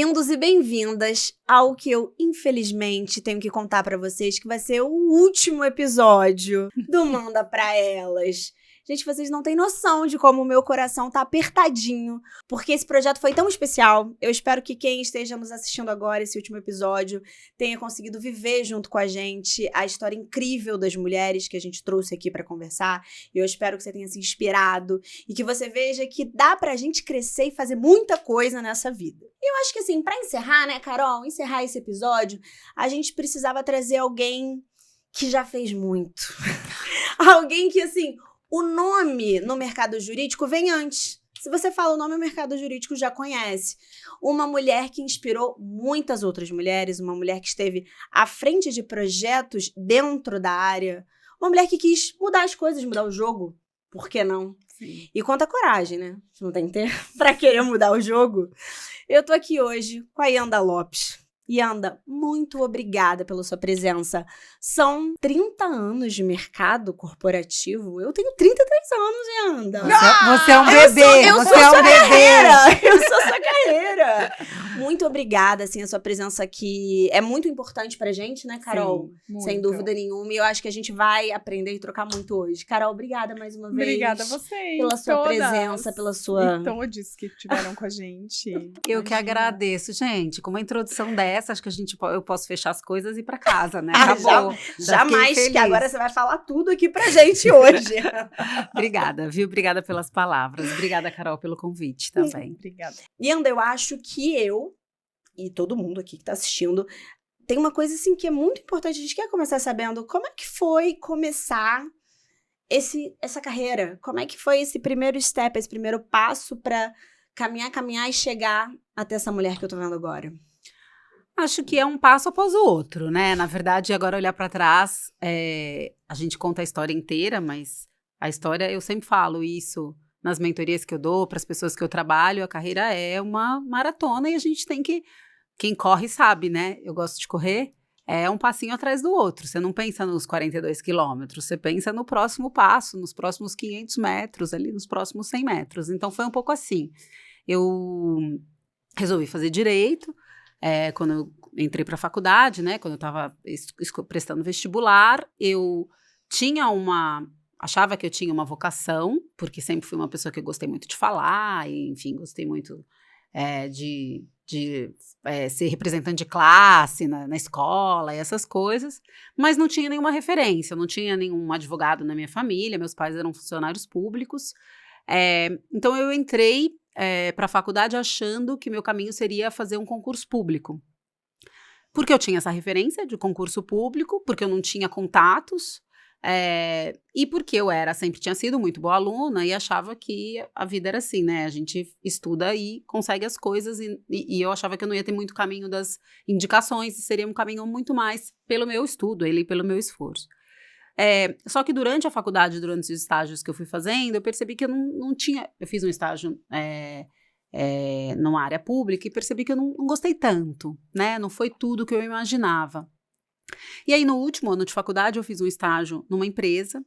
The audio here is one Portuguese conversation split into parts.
Bem-vindos e bem-vindas ao que eu, infelizmente, tenho que contar pra vocês, que vai ser o último episódio do Manda Pra Elas. Gente, vocês não têm noção de como o meu coração tá apertadinho, porque esse projeto foi tão especial. Eu espero que quem esteja nos assistindo agora, esse último episódio, tenha conseguido viver junto com a gente a história incrível das mulheres que a gente trouxe aqui pra conversar. E eu espero que você tenha se inspirado e que você veja que dá pra gente crescer e fazer muita coisa nessa vida. E eu acho que assim, pra encerrar, né, Carol, encerrar esse episódio, a gente precisava trazer alguém que já fez muito. Alguém que, assim, o nome no mercado jurídico vem antes. Se você fala o nome, o mercado jurídico já conhece. Uma mulher que inspirou muitas outras mulheres, uma mulher que esteve à frente de projetos dentro da área, uma mulher que quis mudar as coisas, mudar o jogo. Por que não? Sim. E quanta coragem, né? Você não tem tempo pra querer mudar o jogo. Eu tô aqui hoje com a Yanda Lopes. Yanda, muito obrigada pela sua presença. São 30 anos de mercado corporativo. Eu tenho 33 anos, Yanda. Você é um bebê. Eu você sou é um sua bebê. carreira. Eu sou sua carreira. Muito obrigada, assim, a sua presença aqui é muito importante pra gente, né, Carol? Sim, muito. Sem dúvida nenhuma. E eu acho que a gente vai aprender e trocar muito hoje. Carol, obrigada mais uma vez. Obrigada a vocês. Pela sua todas. presença, pela sua... E todos que estiveram com a gente. Eu que Imagina. agradeço, gente. Com uma introdução dessa, acho que eu posso fechar as coisas e ir pra casa, né? Ah, Acabou. Já jamais, fiquei que feliz. agora você vai falar tudo aqui pra gente hoje. Obrigada, viu? Obrigada pelas palavras. Obrigada, Carol, pelo convite também. Obrigada. Yanda, eu acho que eu e todo mundo aqui que tá assistindo tem uma coisa assim que é muito importante. A gente quer começar sabendo como é que foi começar essa carreira. Como é que foi esse primeiro step, esse primeiro passo pra caminhar e chegar até essa mulher que eu tô vendo agora. Acho que é um passo após o outro, né? Na verdade, agora olhar pra trás, a gente conta a história inteira, mas a história, eu sempre falo isso nas mentorias que eu dou, para as pessoas que eu trabalho, a carreira é uma maratona e a gente tem que... Quem corre sabe, né? Eu gosto de correr, é um passinho atrás do outro. Você não pensa nos 42 quilômetros, você pensa no próximo passo, nos próximos 500 metros, ali nos próximos 100 metros. Então, foi um pouco assim. Eu resolvi fazer direito, quando eu entrei para a faculdade, né? Quando eu estava prestando vestibular, eu achava que eu tinha uma vocação, porque sempre fui uma pessoa que eu gostei muito de falar, e, enfim, gostei muito de ser representante de classe na escola e essas coisas, mas não tinha nenhuma referência, não tinha nenhum advogado na minha família, meus pais eram funcionários públicos, então eu entrei para a faculdade achando que meu caminho seria fazer um concurso público, porque eu tinha essa referência de concurso público, porque eu não tinha contatos, e porque eu sempre tinha sido muito boa aluna e achava que a vida era assim, né? A gente estuda e consegue as coisas e eu achava que eu não ia ter muito caminho das indicações e seria um caminho muito mais pelo meu estudo, pelo meu esforço. Só que durante a faculdade, durante os estágios que eu fui fazendo, eu percebi que eu não tinha... Eu fiz um estágio numa área pública e percebi que eu não gostei tanto, né? Não foi tudo que eu imaginava. E aí, no último ano de faculdade, eu fiz um estágio numa empresa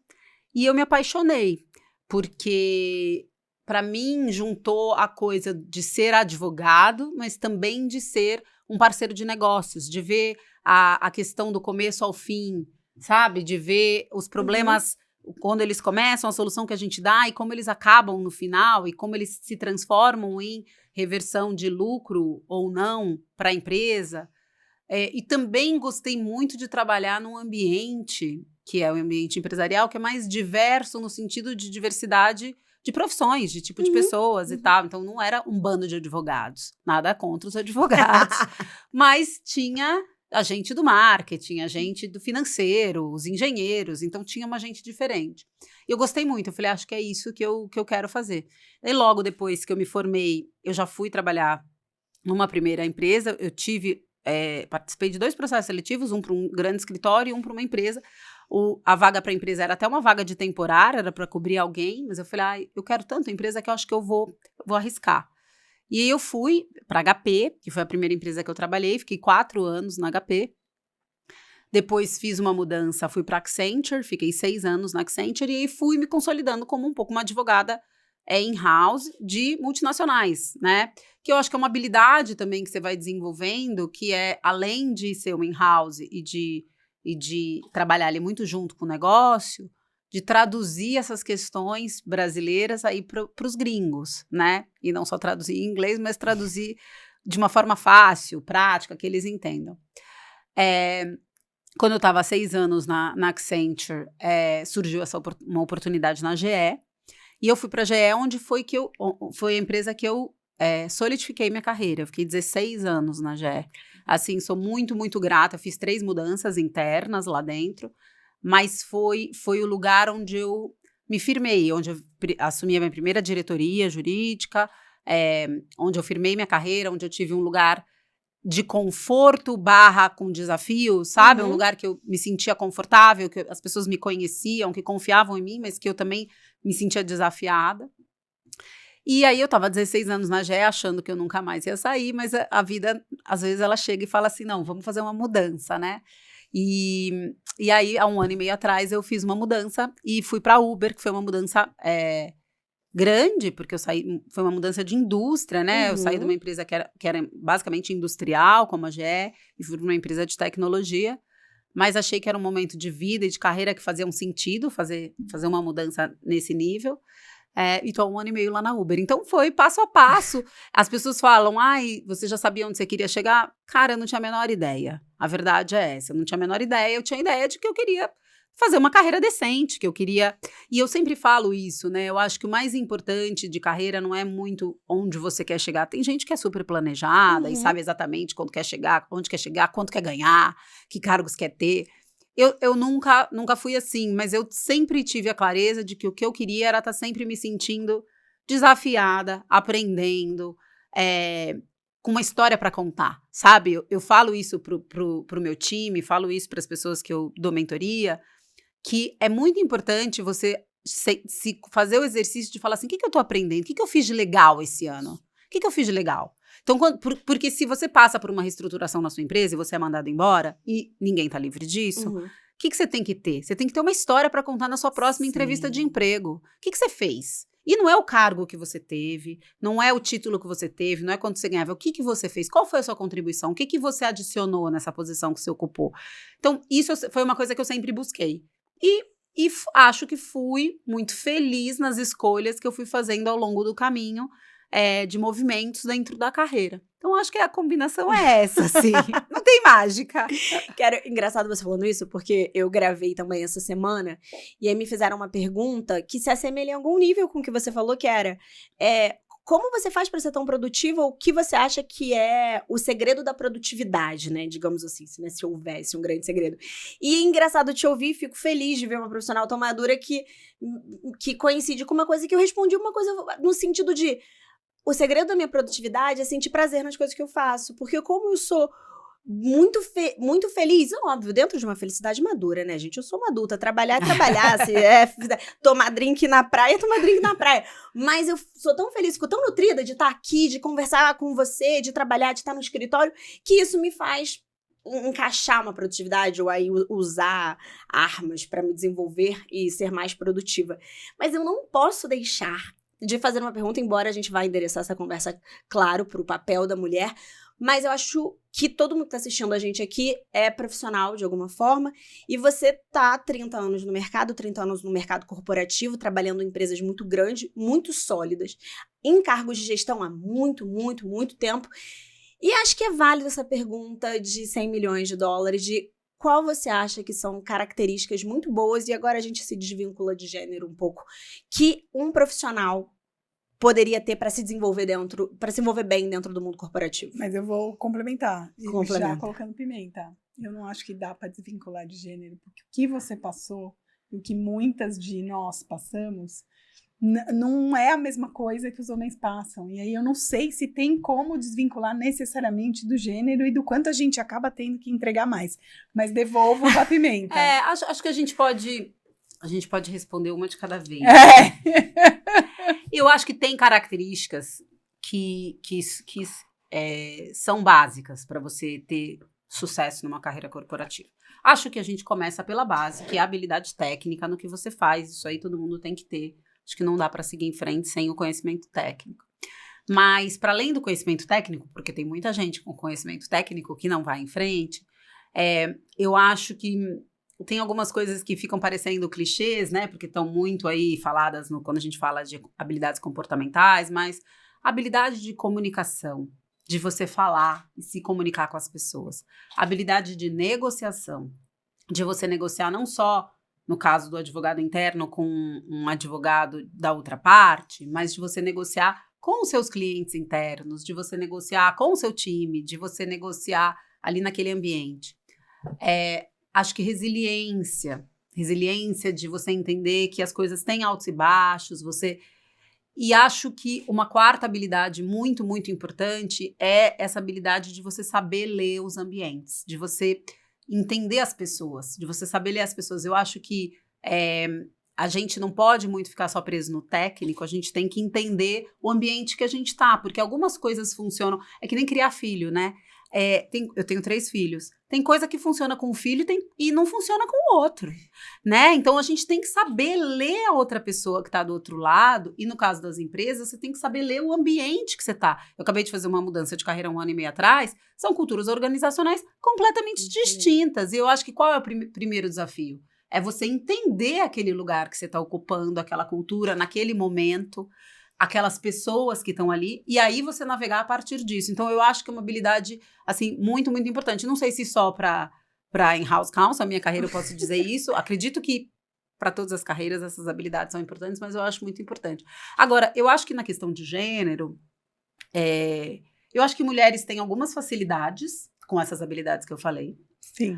e eu me apaixonei, porque, para mim, juntou a coisa de ser advogado, mas também de ser um parceiro de negócios, de ver a questão do começo ao fim, sabe? De ver os problemas, quando eles começam, a solução que a gente dá e como eles acabam no final e como eles se transformam em reversão de lucro ou não para a empresa. E também gostei muito de trabalhar num ambiente, que é o ambiente empresarial, que é mais diverso no sentido de diversidade de profissões, de tipo de pessoas e tal. Então, não era um bando de advogados, nada contra os advogados, mas tinha a gente do marketing, a gente do financeiro, os engenheiros, então tinha uma gente diferente. E eu gostei muito, eu falei, acho que é isso que eu quero fazer. E logo depois que eu me formei, eu já fui trabalhar numa primeira empresa, eu participei de 2 processos seletivos, um para um grande escritório e um para uma empresa. A vaga para a empresa era até uma vaga de temporária, era para cobrir alguém, mas eu falei, eu quero tanto a empresa que eu acho que eu vou arriscar. E aí eu fui para a HP, que foi a primeira empresa que eu trabalhei, fiquei 4 anos na HP. Depois fiz uma mudança, fui para a Accenture, fiquei 6 anos na Accenture e aí fui me consolidando como um pouco uma advogada in-house de multinacionais, né? Que eu acho que é uma habilidade também que você vai desenvolvendo, que é, além de ser um in-house e de trabalhar ali muito junto com o negócio, de traduzir essas questões brasileiras aí para os gringos, né? E não só traduzir em inglês, mas traduzir de uma forma fácil, prática, que eles entendam. Quando eu estava há 6 anos na Accenture, surgiu uma oportunidade na GE, e eu fui para a GE, onde foi a empresa que eu solidifiquei minha carreira. Eu fiquei 16 anos na GE. Assim, sou muito, muito grata. Fiz 3 mudanças internas lá dentro, mas foi o lugar onde eu me firmei, onde eu assumi a minha primeira diretoria jurídica, onde eu firmei minha carreira, onde eu tive um lugar de conforto / com desafio, sabe? Um lugar que eu me sentia confortável, que as pessoas me conheciam, que confiavam em mim, mas que eu também me sentia desafiada. E aí eu tava 16 anos na GE, achando que eu nunca mais ia sair, mas a vida, às vezes, ela chega e fala assim, não, vamos fazer uma mudança, né? E aí, há 1 ano e meio atrás, eu fiz uma mudança e fui para Uber, que foi uma mudança grande, porque foi uma mudança de indústria, né? Eu saí de uma empresa que era basicamente industrial, como a GE, e fui para uma empresa de tecnologia, mas achei que era um momento de vida e de carreira que fazia um sentido fazer uma mudança nesse nível. E tô há 1 ano e meio lá na Uber. Então foi passo a passo. As pessoas falam, você já sabia onde você queria chegar? Cara, eu não tinha a menor ideia. A verdade é essa, eu não tinha a menor ideia. Eu tinha a ideia de que eu queria fazer uma carreira decente, que eu queria... E eu sempre falo isso, né? Eu acho que o mais importante de carreira não é muito onde você quer chegar. Tem gente que é super planejada e sabe exatamente quando quer chegar, onde quer chegar, quanto quer ganhar, que cargos quer ter. Eu nunca fui assim, mas eu sempre tive a clareza de que o que eu queria era estar sempre me sentindo desafiada, aprendendo, com uma história para contar, sabe? Eu falo isso pro meu time, falo isso para as pessoas que eu dou mentoria, que é muito importante você se fazer o exercício de falar assim, o que eu tô aprendendo? O que eu fiz de legal esse ano? O que eu fiz de legal? Então, porque se você passa por uma reestruturação na sua empresa e você é mandado embora, e ninguém tá livre disso, o que você tem que ter? Você tem que ter uma história para contar na sua próxima entrevista de emprego. O que você fez? E não é o cargo que você teve, não é o título que você teve, não é quanto você ganhava, o que você fez? Qual foi a sua contribuição? O que você adicionou nessa posição que você ocupou? Então, isso foi uma coisa que eu sempre busquei. E acho que fui muito feliz nas escolhas que eu fui fazendo ao longo do caminho, de movimentos dentro da carreira. Então, acho que a combinação é essa, assim. Não tem mágica. Engraçado você falando isso, porque eu gravei também essa semana, e aí me fizeram uma pergunta que se assemelha em algum nível com o que você falou, que era... como você faz para ser tão produtiva? O que você acha que é o segredo da produtividade, né? Digamos assim, se houvesse um grande segredo. E é engraçado te ouvir, fico feliz de ver uma profissional tão madura que coincide com uma coisa que eu respondi, uma coisa no sentido de... O segredo da minha produtividade é sentir prazer nas coisas que eu faço. Porque como eu sou muito feliz, óbvio, dentro de uma felicidade madura, né, gente? Eu sou uma adulta, trabalhar é trabalhar. Tomar drink na praia, tomar drink na praia. Mas eu sou tão feliz, fico tão nutrida de estar aqui, de conversar com você, de trabalhar, de estar no escritório, que isso me faz encaixar uma produtividade ou aí usar armas para me desenvolver e ser mais produtiva. Mas eu não posso deixar de fazer uma pergunta, embora a gente vá endereçar essa conversa, claro, para o papel da mulher, mas eu acho que todo mundo que está assistindo a gente aqui é profissional de alguma forma, e você tá há 30 anos no mercado, 30 anos no mercado corporativo, trabalhando em empresas muito grandes, muito sólidas, em cargos de gestão há muito, muito, muito tempo, e acho que é válida essa pergunta de 100 milhões de dólares, de qual você acha que são características muito boas, e agora a gente se desvincula de gênero um pouco, que um profissional poderia ter para se desenvolver bem dentro do mundo corporativo? Mas eu vou complementar. Já colocando pimenta. Eu não acho que dá para desvincular de gênero, porque o que você passou, e o que muitas de nós passamos, não é a mesma coisa que os homens passam. E aí eu não sei se tem como desvincular necessariamente do gênero e do quanto a gente acaba tendo que entregar mais. Mas devolvo a pimenta. Acho que a gente pode responder uma de cada vez. Eu acho que tem características que são básicas para você ter sucesso numa carreira corporativa. Acho que a gente começa pela base, que é a habilidade técnica no que você faz. Isso aí todo mundo tem que ter acho que não dá para seguir em frente sem o conhecimento técnico. Mas, para além do conhecimento técnico, porque tem muita gente com conhecimento técnico que não vai em frente, eu acho que tem algumas coisas que ficam parecendo clichês, né? Porque estão muito aí faladas quando a gente fala de habilidades comportamentais, mas a habilidade de comunicação, de você falar e se comunicar com as pessoas. A habilidade de negociação, de você negociar não só, no caso do advogado interno, com um advogado da outra parte, mas de você negociar com os seus clientes internos, de você negociar com o seu time, de você negociar ali naquele ambiente. Acho que resiliência de você entender que as coisas têm altos e baixos, E acho que uma quarta habilidade muito, muito importante é essa habilidade de você saber ler os ambientes, de você entender as pessoas, de você saber ler as pessoas. Eu acho que a gente não pode muito ficar só preso no técnico, a gente tem que entender o ambiente que a gente tá, porque algumas coisas funcionam, é que nem criar filho, né? Eu tenho 3 filhos. Tem coisa que funciona com um filho e não funciona com o outro, né? Então, a gente tem que saber ler a outra pessoa que está do outro lado. E no caso das empresas, você tem que saber ler o ambiente que você está. Eu acabei de fazer uma mudança de carreira 1 ano e meio atrás. São culturas organizacionais completamente distintas. E eu acho que qual é o primeiro desafio? É você entender aquele lugar que você está ocupando, aquela cultura, naquele momento, aquelas pessoas que estão ali, e aí você navegar a partir disso. Então, eu acho que é uma habilidade, assim, muito, muito importante. Não sei se só para in-house counsel, a minha carreira, eu posso dizer isso. Acredito que para todas as carreiras essas habilidades são importantes, mas eu acho muito importante. Agora, eu acho que na questão de gênero, eu acho que mulheres têm algumas facilidades com essas habilidades que eu falei. Sim.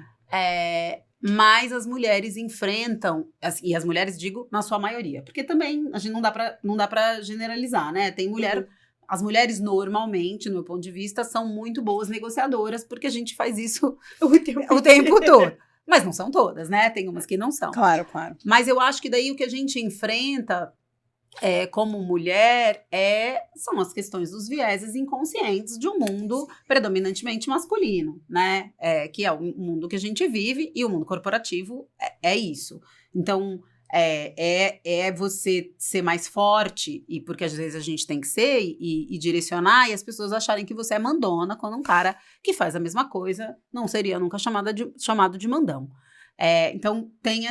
Mas as mulheres enfrentam, e as mulheres digo na sua maioria, porque também a gente não dá pra generalizar, né? Tem mulher, as mulheres normalmente, no meu ponto de vista, são muito boas negociadoras, porque a gente faz isso o tempo todo. Mas não são todas, né? Tem umas que não são. Claro, claro. Mas eu acho que daí o que a gente enfrenta como mulher são as questões dos vieses inconscientes de um mundo predominantemente masculino, né? Que é o mundo que a gente vive, e o mundo corporativo é isso. Então, você ser mais forte, e porque às vezes a gente tem que ser, e direcionar, e as pessoas acharem que você é mandona, quando um cara que faz a mesma coisa não seria nunca chamado de mandão. Então, tem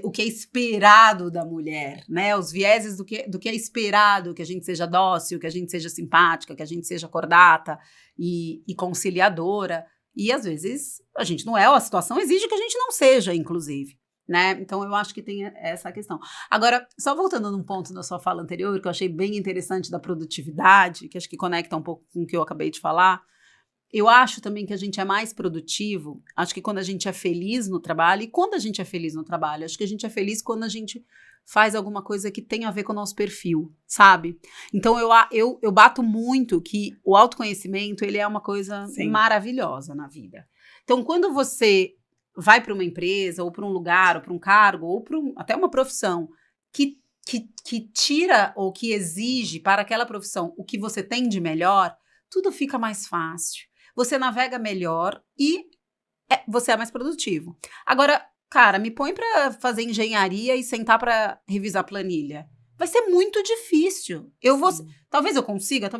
o que é esperado da mulher, né? Os vieses do que é esperado, que a gente seja dócil, que a gente seja simpática, que a gente seja cordata e conciliadora. E, às vezes, a gente não é, a situação exige que a gente não seja, inclusive, né? Então, eu acho que tem essa questão. Agora, só voltando num ponto da sua fala anterior, que eu achei bem interessante da produtividade, que acho que conecta um pouco com o que eu acabei de falar, eu acho também que a gente é mais produtivo, acho que quando a gente é feliz no trabalho, e quando a gente é feliz no trabalho, acho que a gente é feliz quando a gente faz alguma coisa que tem a ver com o nosso perfil, sabe? Então, eu bato muito que o autoconhecimento, ele é uma coisa maravilhosa na vida. Então, quando você vai para uma empresa, ou para um lugar, ou para um cargo, ou para até uma profissão, que tira ou que exige para aquela profissão o que você tem de melhor, tudo fica mais fácil. Você navega melhor e você é mais produtivo. Agora, cara, me põe para fazer engenharia e sentar para revisar planilha. Vai ser muito difícil. Talvez eu consiga,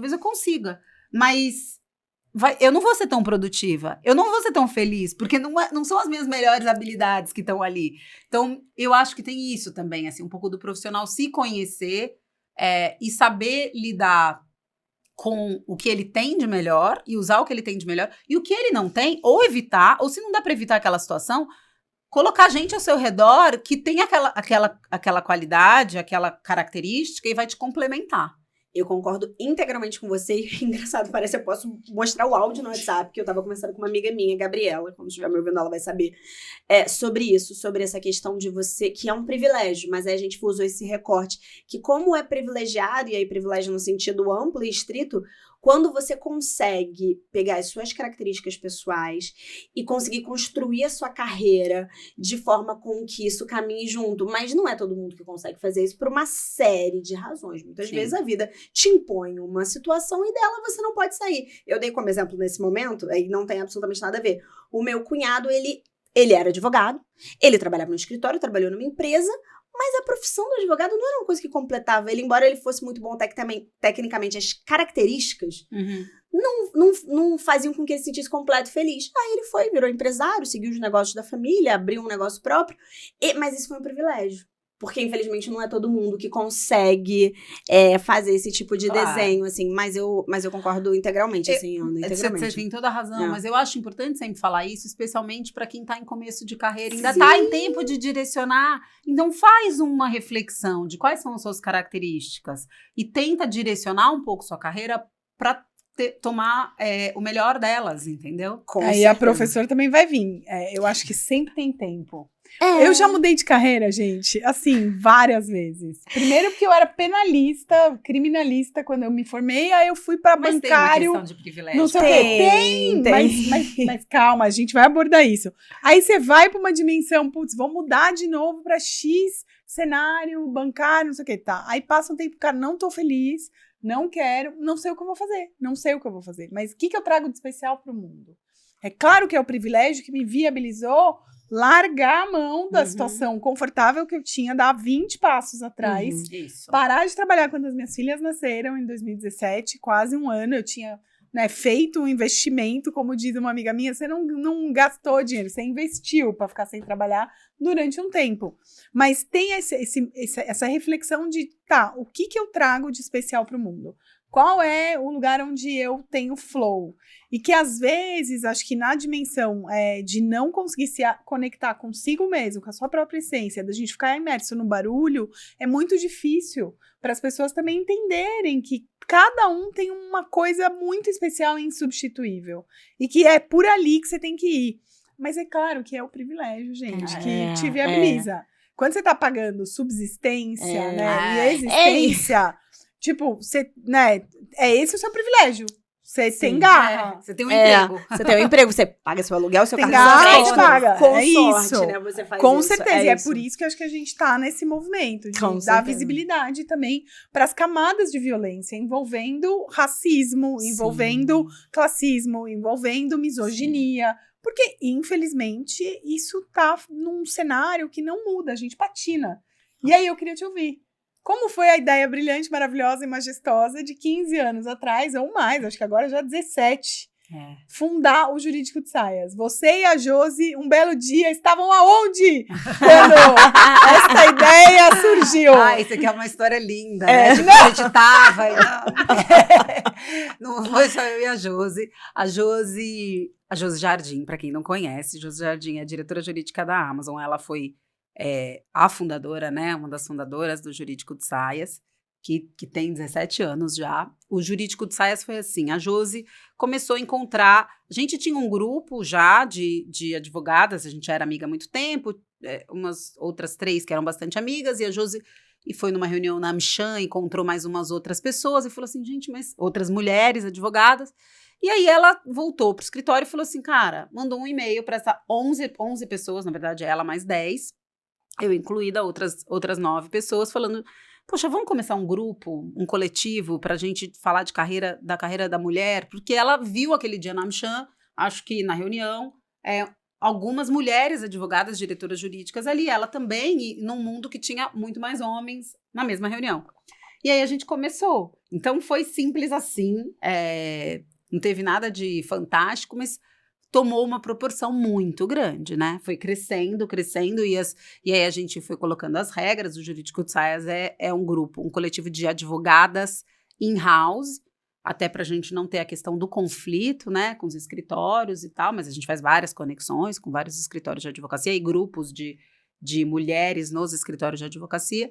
mas eu não vou ser tão produtiva. Eu não vou ser tão feliz, porque não são as minhas melhores habilidades que estão ali. Então, eu acho que tem isso também, assim, um pouco do profissional se conhecer e saber lidar com o que ele tem de melhor e usar o que ele tem de melhor, e o que ele não tem, ou evitar, ou se não dá para evitar aquela situação, colocar gente ao seu redor que tem aquela qualidade, aquela característica e vai te complementar. Eu concordo integralmente com você. Engraçado, parece que eu posso mostrar o áudio no WhatsApp, que eu tava conversando com uma amiga minha, Gabriela, quando estiver me ouvindo ela vai saber, sobre isso, sobre essa questão de você, que é um privilégio, mas aí a gente usou esse recorte, que como é privilegiado, e aí privilégio no sentido amplo e estrito, quando você consegue pegar as suas características pessoais e conseguir construir a sua carreira de forma com que isso caminhe junto. Mas não é todo mundo que consegue fazer isso por uma série de razões. Muitas vezes a vida te impõe uma situação e dela você não pode sair. Eu dei como exemplo nesse momento, aí não tem absolutamente nada a ver. O meu cunhado, ele era advogado, ele trabalhava no escritório, trabalhou numa empresa, Mas a profissão do advogado não era uma coisa que completava ele, embora ele fosse muito bom tecnicamente, as características não faziam com que ele se sentisse completo e feliz. Aí ele foi, virou empresário, seguiu os negócios da família, abriu um negócio próprio, mas isso foi um privilégio. Porque, infelizmente, não é todo mundo que consegue fazer esse tipo de desenho, assim. Mas eu concordo integralmente, assim, integralmente. Você tem toda a razão, mas eu acho importante sempre falar isso, especialmente para quem está em começo de carreira. Ainda está em tempo de direcionar. Então, faz uma reflexão de quais são as suas características e tenta direcionar um pouco sua carreira para tomar o melhor delas, entendeu? Aí a professora também vai vir. Eu acho que sempre tem tempo. Eu já mudei de carreira, gente, assim, várias vezes. Primeiro porque eu era penalista, criminalista quando eu me formei, aí eu fui para bancário. Mas tem uma questão de privilégio. Não sei o quê. Tem. Mas calma, a gente vai abordar isso. Aí você vai para uma dimensão, putz, vou mudar de novo para X cenário, bancário, não sei o que, tá. Aí passa um tempo, cara, não tô feliz, não quero, não sei o que eu vou fazer. Mas o que eu trago de especial pro mundo? É claro que é o privilégio que me viabilizou largar a mão da situação confortável que eu tinha, dar 20 passos atrás, parar de trabalhar quando as minhas filhas nasceram em 2017, quase um ano, eu tinha feito um investimento, como diz uma amiga minha, você não gastou dinheiro, você investiu para ficar sem trabalhar durante um tempo. Mas tem essa reflexão de, o que eu trago de especial para o mundo? Qual é o lugar onde eu tenho flow? E que, às vezes, acho que na dimensão de não conseguir se conectar consigo mesmo, com a sua própria essência, da gente ficar imerso no barulho, é muito difícil para as pessoas também entenderem que cada um tem uma coisa muito especial e insubstituível. E que é por ali que você tem que ir. Mas é claro que é o privilégio, gente, que te viabiliza. Quando você tá pagando subsistência, e existência... Tipo, você, esse o seu privilégio. Você tem garra. Você tem um emprego. Você tem um emprego, você paga seu aluguel, seu carro. Você paga. Com sorte, isso. Né? Você faz com isso. certeza. E é por isso que eu acho que a gente tá nesse movimento de dar visibilidade também para as camadas de violência, envolvendo racismo, envolvendo classismo, envolvendo misoginia. Porque, infelizmente, isso tá num cenário que não muda, a gente patina. E aí eu queria te ouvir. Como foi a ideia brilhante, maravilhosa e majestosa de 15 anos atrás, ou mais, acho que agora já 17, fundar o Jurídico de Saias? Você e a Josi, um belo dia, estavam aonde quando essa ideia surgiu? Isso aqui é uma história linda, né? Tipo, a gente tava... Não foi só eu e a Josi. A Josi Jardim, para quem não conhece, Josi Jardim é a diretora jurídica da Amazon. Ela foi... a fundadora, né, uma das fundadoras do Jurídico de Saias, que tem 17 anos já. O Jurídico de Saias foi assim, a Josi começou a encontrar, a gente tinha um grupo já de advogadas, a gente era amiga há muito tempo, umas outras 3 que eram bastante amigas, e a Josi foi numa reunião na Amchan, encontrou mais umas outras pessoas, e falou assim, gente, mas outras mulheres advogadas, e aí ela voltou pro escritório e falou assim, cara, mandou um e-mail para essa 11 pessoas, na verdade ela mais 10, eu incluída outras 9 pessoas, falando, poxa, vamos começar um grupo, um coletivo, para a gente falar da carreira da mulher, porque ela viu aquele dia na Amchan, acho que na reunião, algumas mulheres advogadas, diretoras jurídicas ali, ela também, e num mundo que tinha muito mais homens na mesma reunião. E aí a gente começou. Então foi simples assim, não teve nada de fantástico, mas... tomou uma proporção muito grande, né? Foi crescendo, e aí a gente foi colocando as regras. O Jurídico de Saias é um grupo, um coletivo de advogadas in-house, até para a gente não ter a questão do conflito, né, com os escritórios e tal, mas a gente faz várias conexões com vários escritórios de advocacia e grupos de mulheres nos escritórios de advocacia,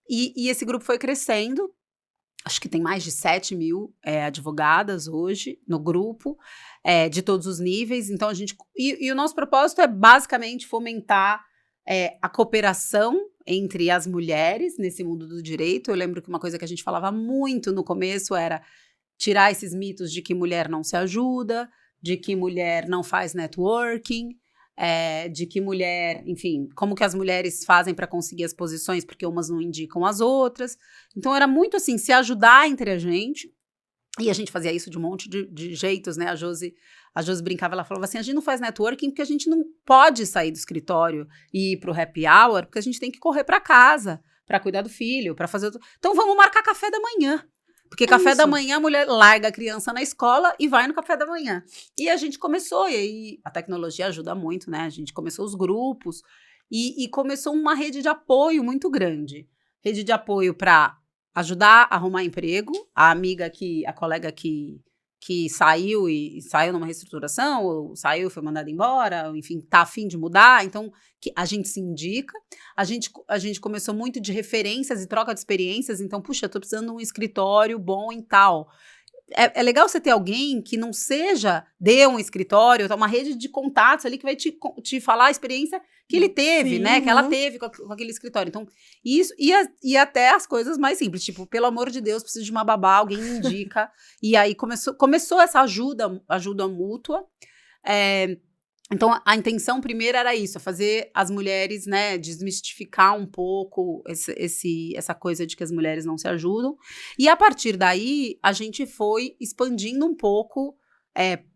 e esse grupo foi crescendo. Acho que tem mais de 7 mil advogadas hoje no grupo, de todos os níveis. Então, e o nosso propósito é basicamente fomentar a cooperação entre as mulheres nesse mundo do direito. Eu lembro que uma coisa que a gente falava muito no começo era tirar esses mitos de que mulher não se ajuda, de que mulher não faz networking, de que mulher, enfim, como que as mulheres fazem para conseguir as posições, porque umas não indicam as outras. Então era muito assim, se ajudar entre a gente. E a gente fazia isso de um monte de jeitos, né? A Josi brincava, ela falava assim, a gente não faz networking porque a gente não pode sair do escritório e ir pro happy hour, porque a gente tem que correr para casa, para cuidar do filho, para fazer... Então vamos marcar café da manhã. Porque café da manhã a mulher larga a criança na escola e vai no café da manhã. E a gente começou, e aí a tecnologia ajuda muito, né? A gente começou os grupos e começou uma rede de apoio muito grande. Rede de apoio para ajudar a arrumar emprego, a colega que saiu numa reestruturação, ou saiu e foi mandada embora, ou, enfim, tá a fim de mudar, então que a gente se indica, a gente começou muito de referências e troca de experiências, então, puxa, eu tô precisando de um escritório bom em tal. É legal você ter alguém que não seja de um escritório, uma rede de contatos ali que vai te falar a experiência que ele teve, né? Que ela teve com aquele escritório. Então, isso, e até as coisas mais simples, tipo, pelo amor de Deus, preciso de uma babá, alguém me indica. E aí começou essa ajuda mútua. Então, a intenção primeira era isso, fazer as mulheres, né, desmistificar um pouco essa coisa de que as mulheres não se ajudam. E a partir daí, a gente foi expandindo um pouco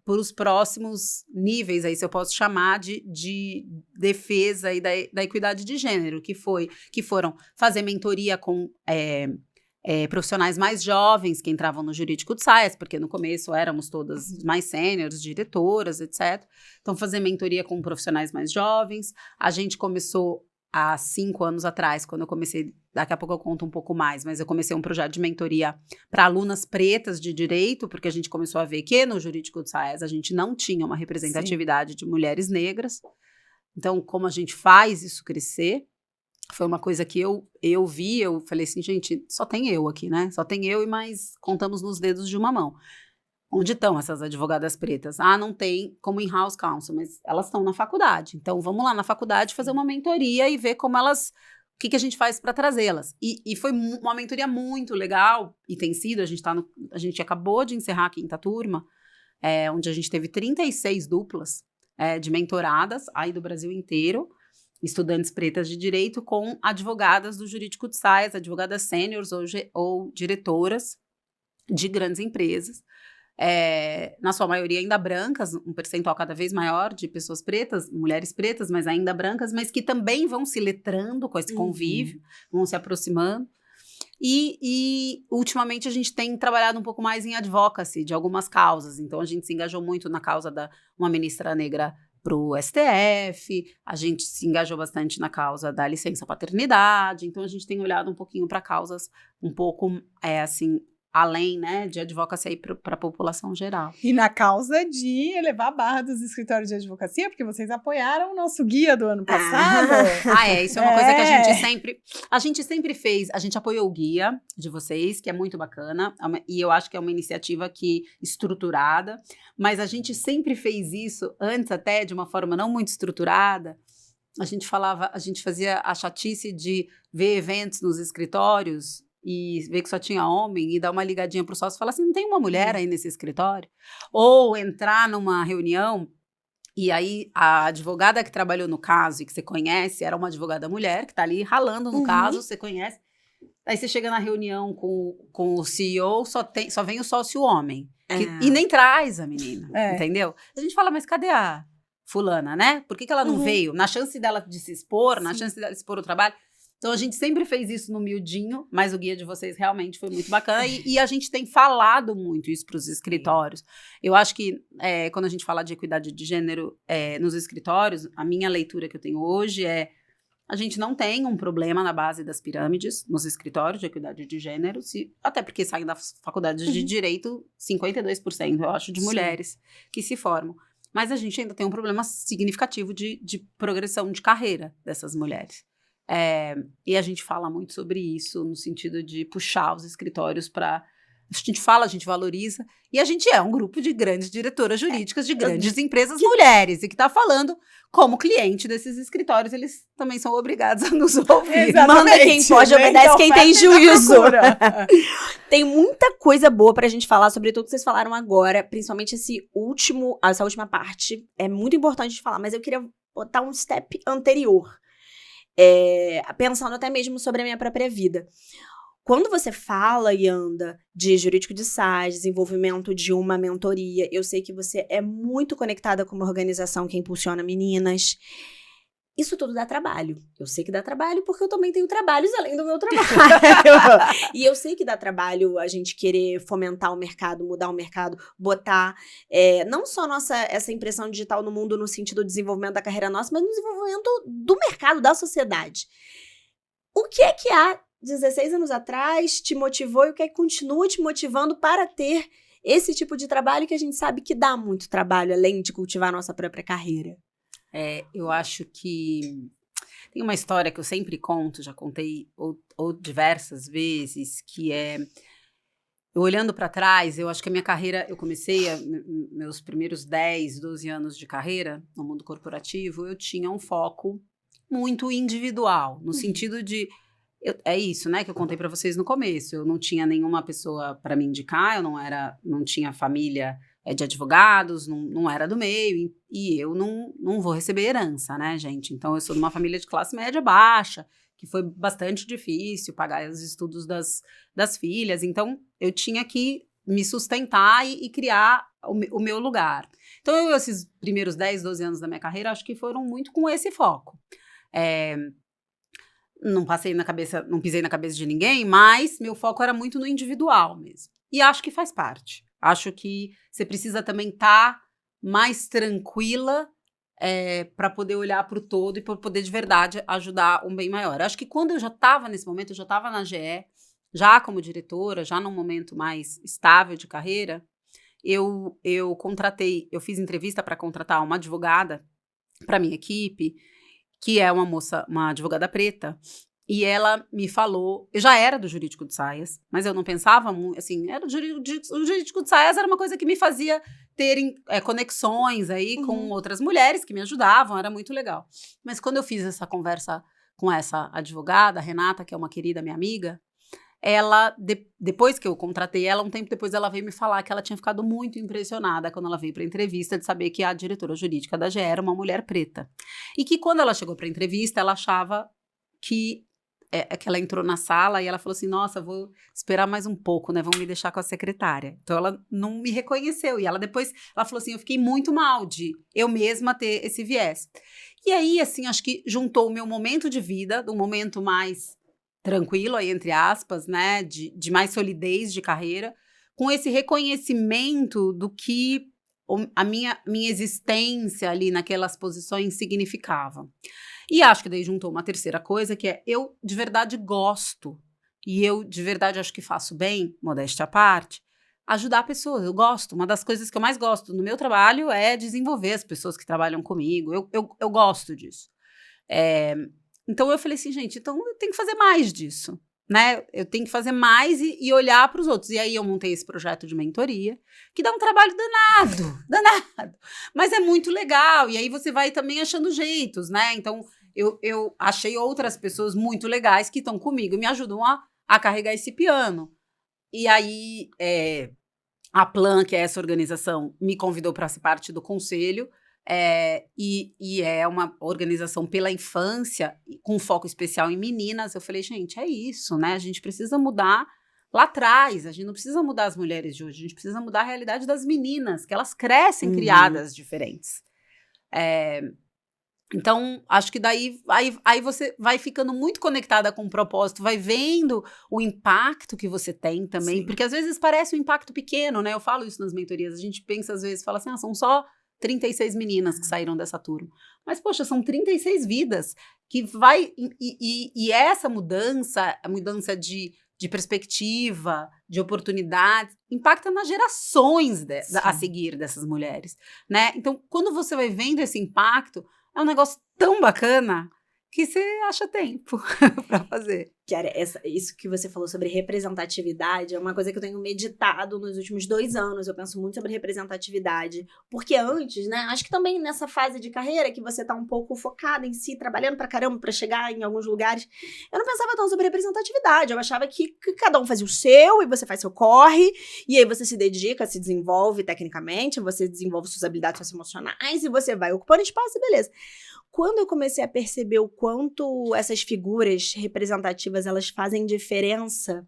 por os próximos níveis, aí se eu posso chamar de defesa e da equidade de gênero, que foram fazer mentoria com profissionais mais jovens que entravam no jurídico de saias, porque no começo éramos todas mais sêniores, diretoras, etc. Então, fazer mentoria com profissionais mais jovens. A gente começou há 5 anos atrás, quando eu comecei, daqui a pouco eu conto um pouco mais, mas eu comecei um projeto de mentoria para alunas pretas de direito, porque a gente começou a ver que no jurídico de saias a gente não tinha uma representatividade de mulheres negras. Então, como a gente faz isso crescer? Foi uma coisa que eu vi, eu falei assim, gente, só tem eu aqui, né? Só tem eu e mais contamos nos dedos de uma mão. Onde estão essas advogadas pretas? Ah, não tem como in-house counsel, mas elas estão na faculdade. Então, vamos lá na faculdade fazer uma mentoria e ver como elas... O que a gente faz para trazê-las? E foi uma mentoria muito legal, e tem sido, a gente acabou de encerrar a 5ª turma, onde a gente teve 36 duplas de mentoradas aí do Brasil inteiro, estudantes pretas de direito com advogadas do jurídico de saias, advogadas sêniores ou diretoras de grandes empresas, na sua maioria ainda brancas, um percentual cada vez maior de pessoas pretas, mulheres pretas, mas ainda brancas, mas que também vão se letrando com esse convívio, vão se aproximando. E ultimamente a gente tem trabalhado um pouco mais em advocacy de algumas causas, então a gente se engajou muito na causa de uma ministra negra para o STF, a gente se engajou bastante na causa da licença paternidade, então a gente tem olhado um pouquinho para causas um pouco, assim, além, né, de advocacia para a população geral. E na causa de elevar a barra dos escritórios de advocacia, porque vocês apoiaram o nosso guia do ano passado. Isso é uma coisa que a gente sempre fez, a gente apoiou o guia de vocês, que é muito bacana, e eu acho que é uma iniciativa estruturada, mas a gente sempre fez isso, antes até, de uma forma não muito estruturada. A gente fazia a chatice de ver eventos nos escritórios e ver que só tinha homem e dar uma ligadinha pro sócio e falar assim, não tem uma mulher aí nesse escritório? Ou entrar numa reunião e aí a advogada que trabalhou no caso e que você conhece era uma advogada mulher que tá ali ralando no caso, você conhece. Aí você chega na reunião com o CEO, só vem o sócio homem. E nem traz a menina, entendeu? A gente fala, mas cadê a fulana, né? Por que ela não veio? Na chance dela de se expor, na chance dela de expor o trabalho. Então, a gente sempre fez isso no miudinho, mas o guia de vocês realmente foi muito bacana. E a gente tem falado muito isso para os escritórios. Eu acho que quando a gente fala de equidade de gênero nos escritórios, a minha leitura que eu tenho hoje a gente não tem um problema na base das pirâmides nos escritórios de equidade de gênero, até porque saem da faculdade de direito 52%, eu acho, de mulheres que se formam. Mas a gente ainda tem um problema significativo de progressão de carreira dessas mulheres. E a gente fala muito sobre isso, no sentido de puxar os escritórios para... A gente fala, a gente valoriza, e a gente é um grupo de grandes diretoras jurídicas de grandes empresas mulheres, e que está falando como cliente desses escritórios, eles também são obrigados a nos ouvir. Manda quem pode, obedece quem tem juízo. Tem muita coisa boa pra gente falar sobre tudo que vocês falaram agora, principalmente essa última parte, é muito importante de falar, mas eu queria botar um step anterior, pensando até mesmo sobre a minha própria vida. Quando você fala e anda de jurídico de SAS, desenvolvimento de uma mentoria, eu sei que você é muito conectada com uma organização que impulsiona meninas. Isso tudo dá trabalho. Eu sei que dá trabalho porque eu também tenho trabalhos além do meu trabalho. E eu sei que dá trabalho a gente querer fomentar o mercado, mudar o mercado, botar não só essa impressão digital no mundo no sentido do desenvolvimento da carreira nossa, mas no desenvolvimento do mercado, da sociedade. O que é que há 16 anos atrás te motivou e o que é que continua te motivando para ter esse tipo de trabalho que a gente sabe que dá muito trabalho, além de cultivar a nossa própria carreira? Eu acho que tem uma história que eu sempre conto, já contei ou diversas vezes, que eu olhando para trás, eu acho que a minha carreira, eu comecei meus primeiros 10, 12 anos de carreira no mundo corporativo, eu tinha um foco muito individual, no sentido de, é isso, né, que eu contei para vocês no começo, eu não tinha nenhuma pessoa para me indicar, eu não tinha família de advogados, não era do meio, e eu não vou receber herança, né, gente? Então, eu sou de uma família de classe média baixa, que foi bastante difícil pagar os estudos das filhas, então, eu tinha que me sustentar e criar o meu lugar. Então, esses primeiros 10, 12 anos da minha carreira, acho que foram muito com esse foco. Não pisei na cabeça de ninguém, mas meu foco era muito no individual mesmo. E acho que faz parte. Acho que você precisa também estar mais tranquila para poder olhar para o todo e para poder de verdade ajudar um bem maior. Acho que quando eu já estava nesse momento, eu já estava na GE, já como diretora, já num momento mais estável de carreira, eu fiz entrevista para contratar uma advogada para minha equipe, que é uma advogada preta, e ela me falou, eu já era do jurídico de saias, mas eu não pensava muito, assim, o jurídico de saias era uma coisa que me fazia ter conexões aí com outras mulheres que me ajudavam, era muito legal. Mas quando eu fiz essa conversa com essa advogada, a Renata, que é uma querida minha amiga, ela, depois que eu contratei ela, um tempo depois ela veio me falar que ela tinha ficado muito impressionada quando ela veio para a entrevista de saber que a diretora jurídica da GE era uma mulher preta. E que quando ela chegou para a entrevista, ela achava que ela entrou na sala e ela falou assim, nossa, vou esperar mais um pouco, né, vão me deixar com a secretária. Então ela não me reconheceu, e ela falou assim, eu fiquei muito mal de eu mesma ter esse viés. E aí, assim, acho que juntou o meu momento de vida, um momento mais tranquilo, aí entre aspas, né, de mais solidez de carreira, com esse reconhecimento do que a minha existência ali naquelas posições significava. E acho que daí juntou uma terceira coisa, que eu de verdade gosto, e eu de verdade acho que faço bem, modéstia à parte, ajudar pessoas. Eu gosto, uma das coisas que eu mais gosto no meu trabalho é desenvolver as pessoas que trabalham comigo, eu gosto disso. Então eu falei assim, gente, então eu tenho que fazer mais disso, né? Eu tenho que fazer mais e olhar para os outros. E aí eu montei esse projeto de mentoria, que dá um trabalho danado, mas é muito legal. E aí você vai também achando jeitos, né? Então eu achei outras pessoas muito legais que estão comigo e me ajudam a carregar esse piano. E aí a Plan, que é essa organização, me convidou para ser parte do conselho. E é uma organização pela infância, com foco especial em meninas. Eu falei, gente, é isso, né? A gente precisa mudar lá atrás, a gente não precisa mudar as mulheres de hoje, a gente precisa mudar a realidade das meninas, que elas crescem criadas diferentes. Então, acho que daí aí você vai ficando muito conectada com o propósito, vai vendo o impacto que você tem também, porque às vezes parece um impacto pequeno, né? Eu falo isso nas mentorias, a gente pensa às vezes, fala assim, são só 36 meninas que saíram dessa turma. Mas, poxa, são 36 vidas que vai... E essa mudança, a mudança de perspectiva, de oportunidades, impacta nas gerações a seguir dessas mulheres, né? Então, quando você vai vendo esse impacto, é um negócio tão bacana que você acha tempo para fazer. Cara, isso que você falou sobre representatividade é uma coisa que eu tenho meditado nos últimos 2 anos. Eu penso muito sobre representatividade. Porque antes, né, acho que também nessa fase de carreira que você tá um pouco focada em si, trabalhando pra caramba pra chegar em alguns lugares, eu não pensava tão sobre representatividade. Eu achava que cada um fazia o seu e você faz seu corre, e aí você se dedica, se desenvolve tecnicamente, você desenvolve suas habilidades socioemocionais e você vai ocupando espaço e beleza. Quando eu comecei a perceber o quanto essas figuras representativas, elas fazem diferença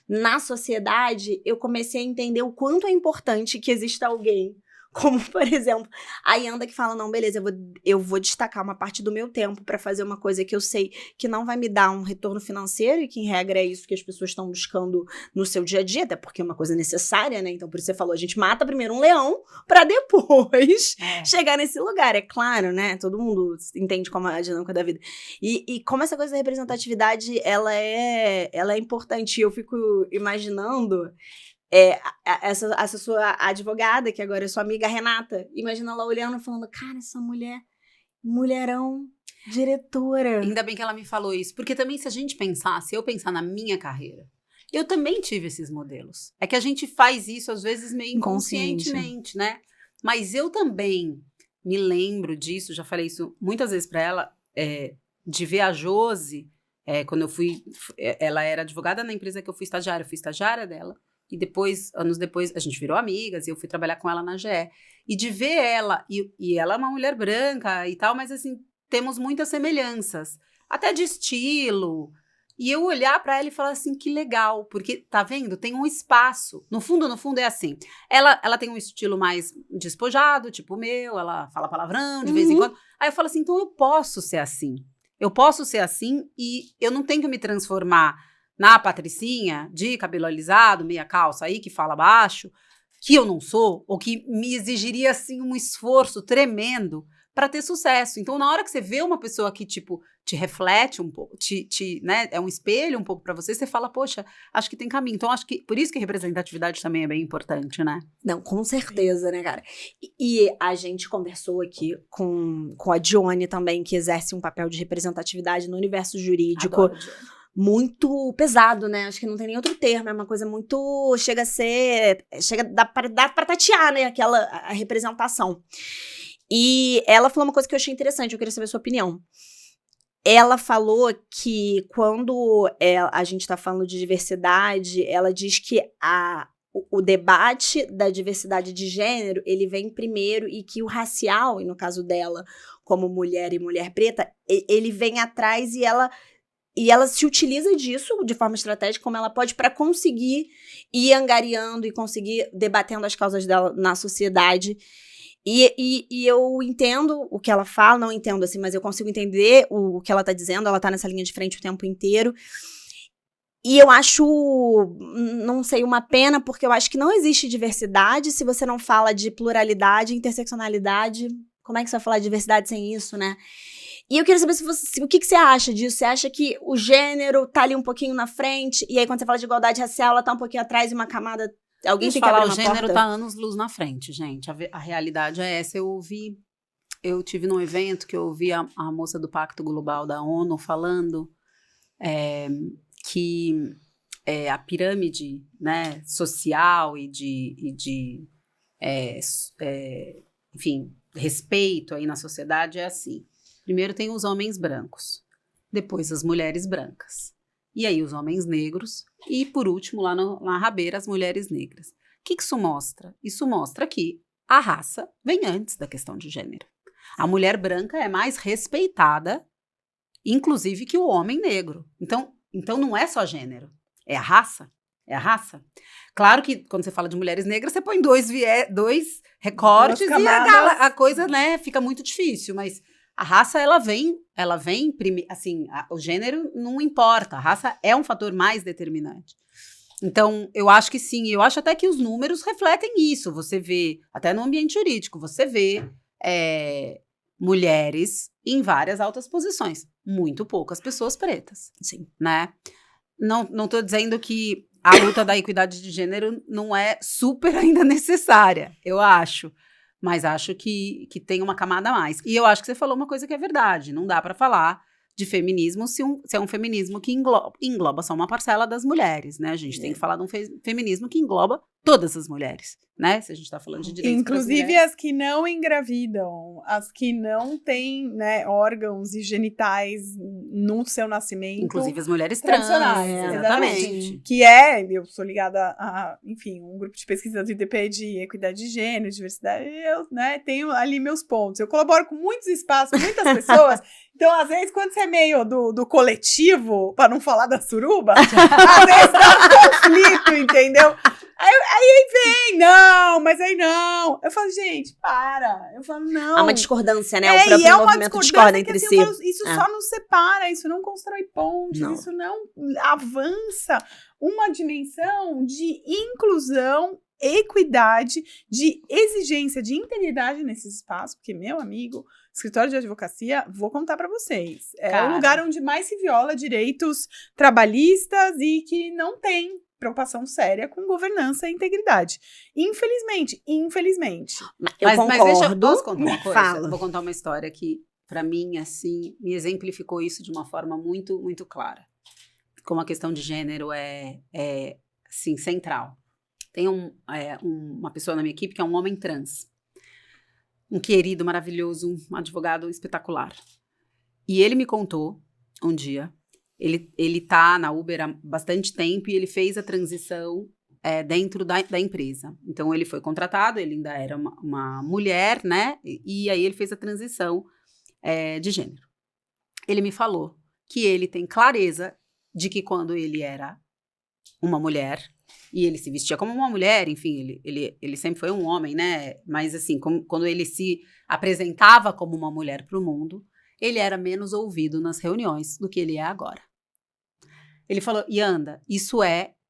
na sociedade, eu comecei a entender o quanto é importante que exista alguém. Como, por exemplo, a Yanda que fala, não, beleza, eu vou destacar uma parte do meu tempo pra fazer uma coisa que eu sei que não vai me dar um retorno financeiro e que, em regra, é isso que as pessoas estão buscando no seu dia a dia, até porque é uma coisa necessária, né? Então, por isso você falou, a gente mata primeiro um leão pra depois chegar nesse lugar. É claro, né? Todo mundo entende como é a dinâmica da vida. E como essa coisa da representatividade, ela é importante. Eu fico imaginando... essa sua advogada, que agora é sua amiga Renata, imagina ela olhando e falando, cara, essa mulherão, diretora. Ainda bem que ela me falou isso, porque também se eu pensar na minha carreira, eu também tive esses modelos. É que a gente faz isso, às vezes, meio inconscientemente, né? Mas eu também me lembro disso, já falei isso muitas vezes pra ela, de ver a Josi, quando eu fui, ela era advogada na empresa que eu fui estagiária dela. E depois, anos depois, a gente virou amigas e eu fui trabalhar com ela na GE. E de ver ela, e ela é uma mulher branca e tal, mas assim, temos muitas semelhanças. Até de estilo. E eu olhar pra ela e falar assim, que legal. Porque, tá vendo? Tem um espaço. No fundo é assim. Ela tem um estilo mais despojado, tipo o meu. Ela fala palavrão de vez em quando. Aí eu falo assim, então eu posso ser assim. Eu posso ser assim e eu não tenho que me transformar na Patricinha, de cabelo alisado, meia calça aí, que fala baixo, que eu não sou, ou que me exigiria, assim, um esforço tremendo para ter sucesso. Então, na hora que você vê uma pessoa que, tipo, te reflete um pouco, né, é um espelho um pouco para você fala, poxa, acho que tem caminho. Então, acho que, por isso que representatividade também é bem importante, né? Não, com certeza, né, cara? E a gente conversou aqui com a Dione também, que exerce um papel de representatividade no universo jurídico. Adoro, Dione. Muito pesado, né? Acho que não tem nem outro termo, é uma coisa muito... Chega dá pra tatear, né? A representação. E ela falou uma coisa que eu achei interessante, eu queria saber a sua opinião. Ela falou que quando a gente tá falando de diversidade, ela diz que o debate da diversidade de gênero, ele vem primeiro e que o racial, e no caso dela, como mulher e mulher preta, ele vem atrás e ela se utiliza disso de forma estratégica, como ela pode, para conseguir ir angariando e conseguir debatendo as causas dela na sociedade. E eu entendo o que ela fala, não entendo assim, mas eu consigo entender o que ela tá dizendo, ela tá nessa linha de frente o tempo inteiro. E eu acho, não sei, uma pena, porque eu acho que não existe diversidade se você não fala de pluralidade, interseccionalidade. Como é que você vai falar de diversidade sem isso, né? E eu queria saber o que você acha disso? Você acha que o gênero tá ali um pouquinho na frente, e aí quando você fala de igualdade racial, ela tá um pouquinho atrás e uma camada... Alguém tem que abrir uma porta? O gênero tá anos-luz na frente, gente. A realidade é essa. Eu tive num evento que eu ouvi a moça do Pacto Global da ONU falando que a pirâmide, né, social e enfim, respeito aí na sociedade é assim. Primeiro tem os homens brancos, depois as mulheres brancas, e aí os homens negros, e por último, lá na rabeira, as mulheres negras. O que isso mostra? Isso mostra que a raça vem antes da questão de gênero. A mulher branca é mais respeitada, inclusive, que o homem negro. Então não é só gênero, é a raça. É a raça. Claro que quando você fala de mulheres negras, você põe dois recortes e a coisa, né, fica muito difícil, mas... A raça, ela vem assim, o gênero não importa, a raça é um fator mais determinante. Então, eu acho que sim, eu acho até que os números refletem isso, você vê, até no ambiente jurídico, você vê mulheres em várias altas posições, muito poucas pessoas pretas, sim, né? Não tô dizendo que a luta da equidade de gênero não é super ainda necessária, eu acho. Mas acho que tem uma camada a mais. E eu acho que você falou uma coisa que é verdade. Não dá para falar de feminismo se é um feminismo que engloba só uma parcela das mulheres, né? A gente tem que falar de um feminismo que engloba todas as mulheres, né? Se a gente está falando de direitos inclusive as que não engravidam, as que não têm, né, órgãos e genitais no seu nascimento. Inclusive as mulheres tradicionais. Exatamente. Que eu sou ligada a, enfim, um grupo de pesquisa do IDP de equidade de gênero, diversidade, eu, né, tenho ali meus pontos. Eu colaboro com muitos espaços, muitas pessoas. Então, às vezes, quando você é meio do coletivo, para não falar da suruba, às vezes dá um conflito, entendeu? Aí vem, não, mas aí não. Eu falo, gente, para. Eu falo, não. Há uma discordância, né? O próprio movimento discorda entre si. Falo, isso só nos separa, isso não constrói pontes, isso não avança uma dimensão de inclusão, equidade, de exigência, de integridade nesse espaço, porque, meu amigo, escritório de advocacia, vou contar pra vocês, é o lugar onde mais se viola direitos trabalhistas e que não tem preocupação séria com governança e integridade. Infelizmente. Eu concordo. Mas deixa eu posso contar uma coisa? Fala. Vou contar uma história que, para mim, assim, me exemplificou isso de uma forma muito, muito clara. Como a questão de gênero é assim, central. Tem uma pessoa na minha equipe que é um homem trans. Um querido, maravilhoso, um advogado espetacular. E ele me contou um dia. Ele tá na Uber há bastante tempo e ele fez a transição dentro da empresa. Então, ele foi contratado, ele ainda era uma mulher, né? E aí, ele fez a transição de gênero. Ele me falou que ele tem clareza de que quando ele era uma mulher, e ele se vestia como uma mulher, enfim, ele sempre foi um homem, né? Mas, assim, quando ele se apresentava como uma mulher para o mundo, ele era menos ouvido nas reuniões do que ele é agora. Ele falou, Yanda, isso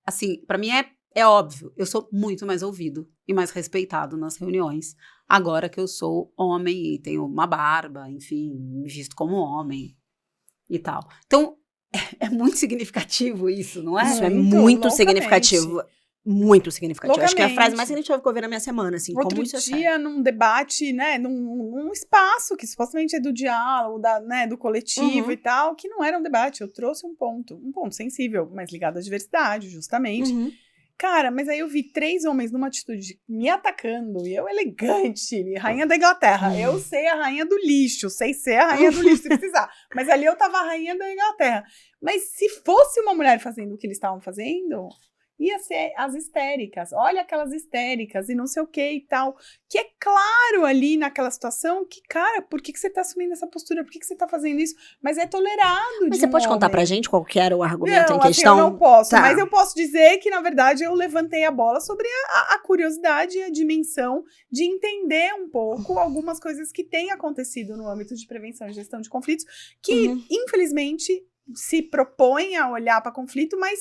assim, para mim é óbvio, eu sou muito mais ouvido e mais respeitado nas reuniões, agora que eu sou homem e tenho uma barba, enfim, me visto como homem e tal. Então, é muito significativo isso, não é? Isso é muito significativo. Muito significativo. Acho que é a frase mais significativa que eu ouvi na minha semana, assim, Outro como isso é dia, num debate, né, num espaço que supostamente é do diálogo, do coletivo e tal, que não era um debate, eu trouxe um ponto sensível, mas ligado à diversidade, justamente. Cara, mas aí eu vi 3 homens numa atitude me atacando, e eu elegante, rainha da Inglaterra, eu sei a rainha do lixo, sei ser a rainha do lixo se precisar, mas ali eu tava a rainha da Inglaterra. Mas se fosse uma mulher fazendo o que eles estavam fazendo, ia ser as histéricas, olha aquelas histéricas e não sei o que e tal, que é claro ali naquela situação que, cara, por que você tá assumindo essa postura, por que você tá fazendo isso, mas é tolerado. Mas você pode contar pra gente qual que era o argumento em questão? Assim, eu não posso, mas eu posso dizer que, na verdade, eu levantei a bola sobre a curiosidade e a dimensão de entender um pouco algumas coisas que têm acontecido no âmbito de prevenção e gestão de conflitos, que, infelizmente, se propõem a olhar para conflito, mas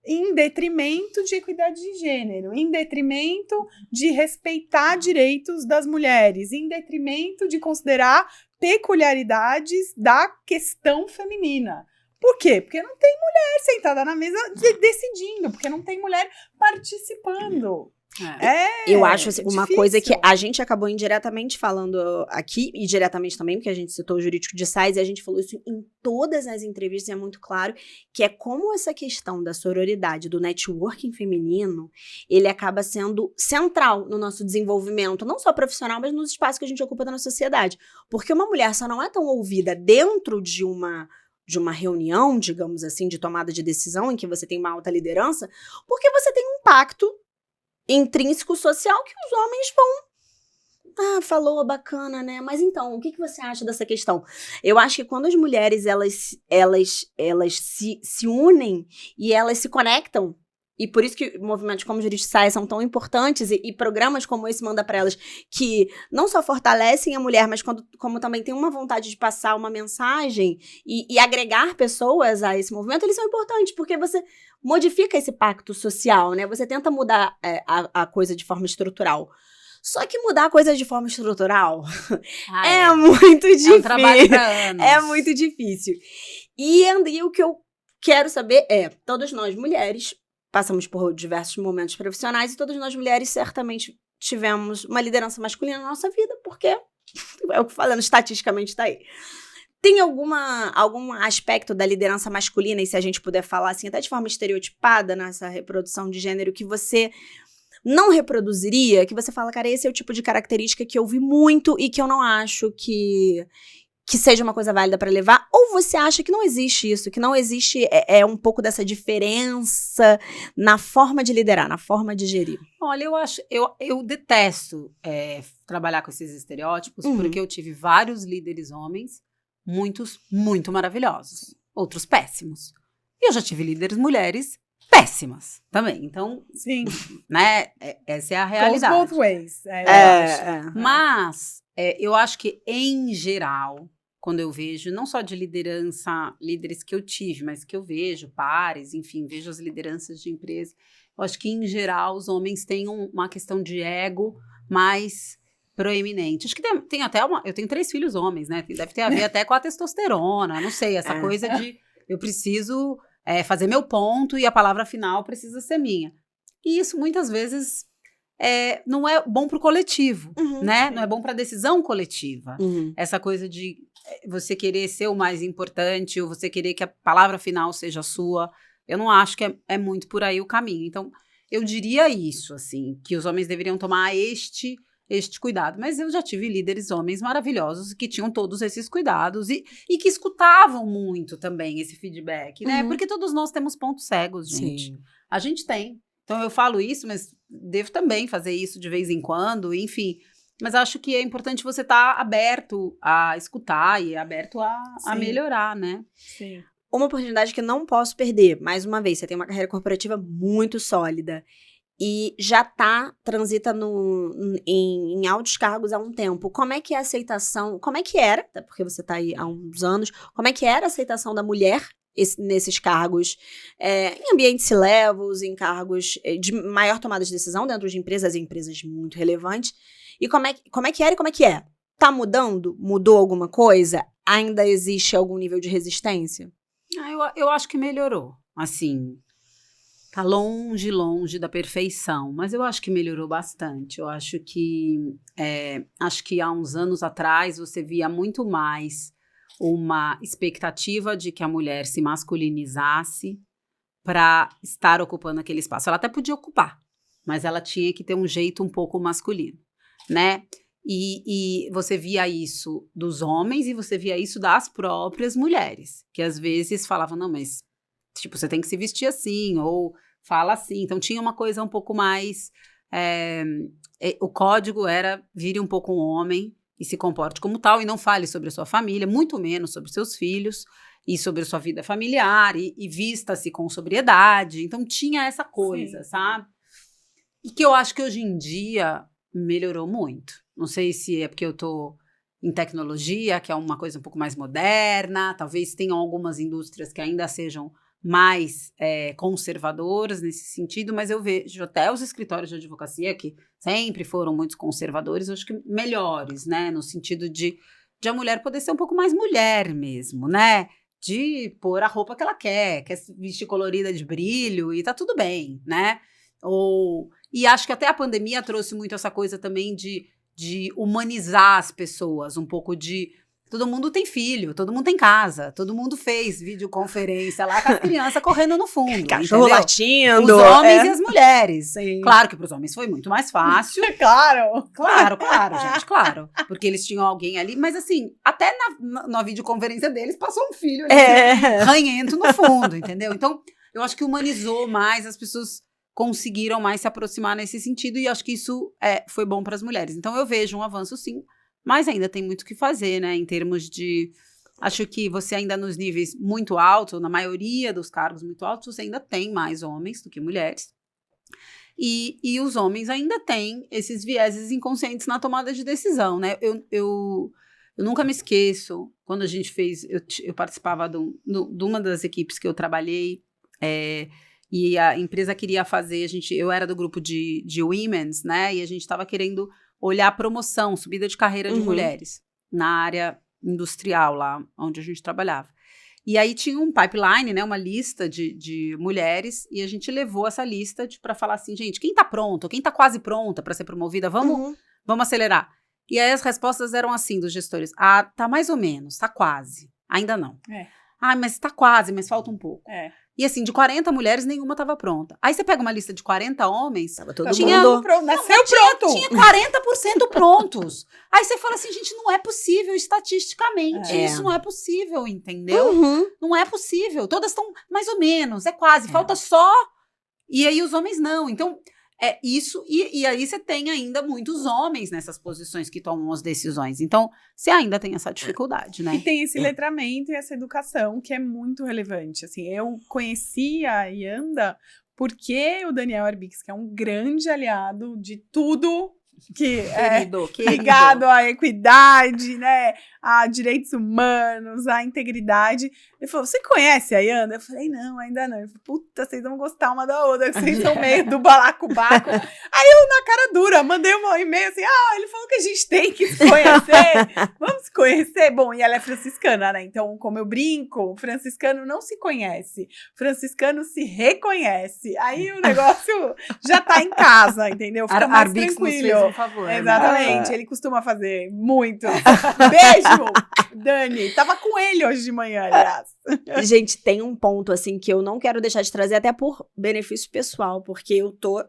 em detrimento de equidade de gênero, em detrimento de respeitar direitos das mulheres, em detrimento de considerar peculiaridades da questão feminina. Por quê? Porque não tem mulher sentada na mesa decidindo, porque não tem mulher participando. Eu acho assim, uma coisa que a gente acabou indiretamente falando aqui, e diretamente também, porque a gente citou o jurídico de sais, e a gente falou isso em todas as entrevistas, e é muito claro, que é como essa questão da sororidade, do networking feminino, ele acaba sendo central no nosso desenvolvimento, não só profissional, mas nos espaços que a gente ocupa na sociedade. Porque uma mulher só não é tão ouvida dentro de uma reunião, digamos assim, de tomada de decisão, em que você tem uma alta liderança, porque você tem um pacto intrínseco social que os homens vão falou, bacana, né? Mas então, o que você acha dessa questão? Eu acho que quando as mulheres, elas se unem e elas se conectam, e por isso que movimentos como Jurídico de Sais são tão importantes, e programas como esse manda para elas, que não só fortalecem a mulher, mas como também tem uma vontade de passar uma mensagem e agregar pessoas a esse movimento, eles são importantes, porque você modifica esse pacto social, né? Você tenta mudar a coisa de forma estrutural. Só que mudar a coisa de forma estrutural é muito difícil. É um trabalho pra anos. É muito difícil. E o que eu quero saber todas nós mulheres passamos por diversos momentos profissionais, e todas nós mulheres certamente tivemos uma liderança masculina na nossa vida, porque é o que falando, estatisticamente tá aí. Tem algum aspecto da liderança masculina, e se a gente puder falar assim, até de forma estereotipada nessa reprodução de gênero, que você não reproduziria, que você fala, cara, esse é o tipo de característica que eu vi muito e que eu não acho que seja uma coisa válida pra levar? Ou você acha que não existe isso, que não existe um pouco dessa diferença na forma de liderar, na forma de gerir? Olha, eu detesto trabalhar com esses estereótipos, porque eu tive vários líderes homens, muitos muito maravilhosos, outros péssimos. E eu já tive líderes mulheres péssimas também. Então, sim, né, essa é a realidade. Goes both ways. Mas eu acho que, em geral, quando eu vejo, não só de liderança, líderes que eu tive, mas que eu vejo, pares, enfim, vejo as lideranças de empresa, eu acho que, em geral, os homens têm uma questão de ego mais proeminente. Acho que tem até eu tenho 3 filhos homens, né? Deve ter a ver até com a testosterona, não sei, essa coisa de eu preciso fazer meu ponto e a palavra final precisa ser minha. E isso, muitas vezes, não é bom para o coletivo, né? Sim. Não é bom para a decisão coletiva. Essa coisa de você querer ser o mais importante, ou você querer que a palavra final seja sua. Eu não acho que é muito por aí o caminho. Então, eu diria isso, assim, que os homens deveriam tomar este cuidado. Mas eu já tive líderes homens maravilhosos que tinham todos esses cuidados e que escutavam muito também esse feedback, né? Porque todos nós temos pontos cegos, gente. Sim. A gente tem. Então, eu falo isso, mas devo também fazer isso de vez em quando, enfim. Mas acho que é importante você estar aberto a escutar e aberto a melhorar, né? Sim. Uma oportunidade que não posso perder, mais uma vez, você tem uma carreira corporativa muito sólida e já transita em altos cargos há um tempo. Como é que é a aceitação, como é que era, porque você está aí há uns anos, como é que era a aceitação da mulher nesses cargos, em ambientes C-levels, em cargos de maior tomada de decisão dentro de empresas e empresas muito relevantes? E como é que era e como é que é? Tá mudando? Mudou alguma coisa? Ainda existe algum nível de resistência? Eu acho que melhorou. Assim, tá longe da perfeição, mas eu acho que melhorou bastante. Eu acho que há uns anos atrás você via muito mais uma expectativa de que a mulher se masculinizasse para estar ocupando aquele espaço. Ela até podia ocupar, mas ela tinha que ter um jeito um pouco masculino, né? E você via isso dos homens e você via isso das próprias mulheres, que às vezes falavam, não, mas tipo, você tem que se vestir assim, ou fala assim. Então tinha uma coisa um pouco mais, o código era vire um pouco um homem e se comporte como tal, e não fale sobre a sua família, muito menos sobre seus filhos, e sobre a sua vida familiar, e vista-se com sobriedade. Então tinha essa coisa, sabe? E que eu acho que hoje em dia melhorou muito. Não sei se é porque eu tô em tecnologia, que é uma coisa um pouco mais moderna, talvez tenham algumas indústrias que ainda sejam mais conservadoras nesse sentido, mas eu vejo até os escritórios de advocacia, que sempre foram muito conservadores, eu acho que melhores, né? No sentido de a mulher poder ser um pouco mais mulher mesmo, né? De pôr a roupa que ela quer vestir colorida de brilho e tá tudo bem, né? E acho que até a pandemia trouxe muito essa coisa também de humanizar as pessoas, um pouco de... Todo mundo tem filho, todo mundo tem casa, todo mundo fez videoconferência lá com as crianças correndo no fundo. Cachorro latindo. Os homens e as mulheres. Sim. Claro que para os homens foi muito mais fácil. Claro, gente, claro. Porque eles tinham alguém ali, mas assim, até na videoconferência deles passou um filho ali, ranhento no fundo, entendeu? Então, eu acho que humanizou mais, as pessoas conseguiram mais se aproximar nesse sentido, e acho que isso foi bom para as mulheres. Então, eu vejo um avanço, sim, mas ainda tem muito o que fazer, né, em termos de... Acho que você ainda nos níveis muito altos, na maioria dos cargos muito altos, você ainda tem mais homens do que mulheres. E os homens ainda têm esses vieses inconscientes na tomada de decisão, né? Eu nunca me esqueço, quando a gente fez... Eu participava de uma das equipes que eu trabalhei, e a empresa queria fazer... Eu era do grupo de Women's, né? E a gente estava querendo olhar a promoção, subida de carreira de mulheres na área industrial, lá onde a gente trabalhava. E aí tinha um pipeline, né, uma lista de mulheres, e a gente levou essa lista para falar assim, gente, quem tá pronto, quem tá quase pronta para ser promovida, vamos acelerar. E aí as respostas eram assim dos gestores, tá mais ou menos, tá quase, ainda não. Mas tá quase, mas falta um pouco. E assim, de 40 mulheres, nenhuma estava pronta. Aí você pega uma lista de 40 homens, Tava todo tinha, mundo... Nasceu pronto. Tinha 40% prontos. Aí você fala assim, gente, não é possível estatisticamente. Isso não é possível, entendeu? Não é possível. Todas estão mais ou menos, é quase. Falta só... E aí os homens não. Então... É isso, e aí você tem ainda muitos homens nessas posições que tomam as decisões. Então, você ainda tem essa dificuldade, né? E tem esse letramento e essa educação que é muito relevante. Assim, eu conheci a Yanda porque o Daniel Arbix, que é um grande aliado de tudo que é ligado à equidade, né, a direitos humanos, à integridade. Ele falou, você conhece a Yanda? Eu falei, não, ainda não. Ele falou, puta, vocês vão gostar uma da outra, vocês são meio do balacobaco. Aí eu, na cara dura, mandei um e-mail assim, ele falou que a gente tem que se conhecer, vamos se conhecer? Bom, e ela é franciscana, né, então, como eu brinco, franciscano não se conhece, franciscano se reconhece. Aí o negócio já tá em casa, entendeu? Fica mais Arbix tranquilo. Por favor. Exatamente, ele costuma fazer muito. Beijo, Dani. Tava com ele hoje de manhã, aliás. Gente, tem um ponto, assim, que eu não quero deixar de trazer, até por benefício pessoal, porque eu tô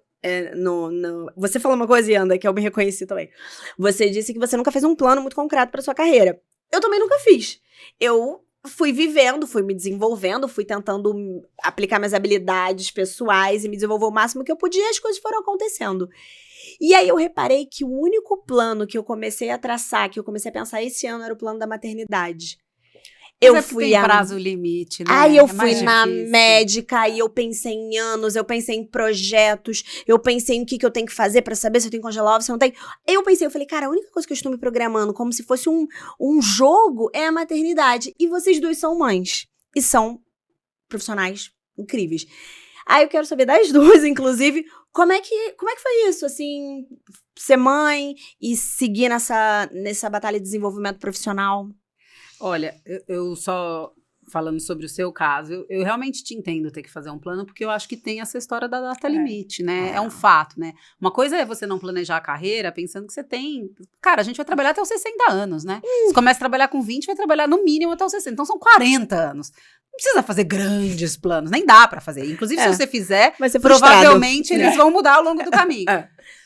Você falou uma coisa, Yanda, que eu me reconheci também. Você disse que você nunca fez um plano muito concreto pra sua carreira. Eu também nunca fiz. Eu fui vivendo, fui me desenvolvendo, fui tentando aplicar minhas habilidades pessoais e me desenvolver o máximo que eu podia, e as coisas foram acontecendo. E aí eu reparei que o único plano que eu comecei a traçar, que eu comecei a pensar esse ano, era o plano da maternidade. Eu fui tem prazo limite, né? Aí eu fui na médica, aí eu pensei em anos, eu pensei em projetos, eu pensei em o que eu tenho que fazer pra saber se eu tenho que congelar ou se eu não tenho. Aí eu falei, cara, a única coisa que eu estou me programando como se fosse um jogo é a maternidade. E vocês dois são mães. E são profissionais incríveis. Aí eu quero saber das duas, inclusive, como é que foi isso, assim, ser mãe e seguir nessa batalha de desenvolvimento profissional? Olha, eu só falando sobre o seu caso, eu realmente te entendo ter que fazer um plano, porque eu acho que tem essa história da data limite, né? É um fato, né? Uma coisa é você não planejar a carreira pensando que você tem... Cara, a gente vai trabalhar até os 60 anos, né? Você começa a trabalhar com 20, vai trabalhar no mínimo até os 60. Então, são 40 anos. Não precisa fazer grandes planos, nem dá pra fazer. Inclusive, se você fizer, provavelmente eles vão mudar ao longo do caminho.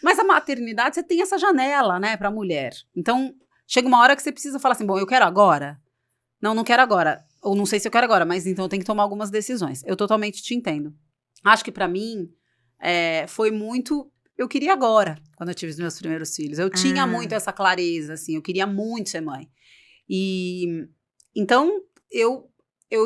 Mas a maternidade, você tem essa janela, né, pra mulher. Então, chega uma hora que você precisa falar assim, bom, eu quero agora? Não quero agora. Ou não sei se eu quero agora, mas então eu tenho que tomar algumas decisões. Eu totalmente te entendo. Acho que pra mim, foi muito... Eu queria agora, quando eu tive os meus primeiros filhos. Eu tinha muito essa clareza, assim. Eu queria muito ser mãe. E... Então, eu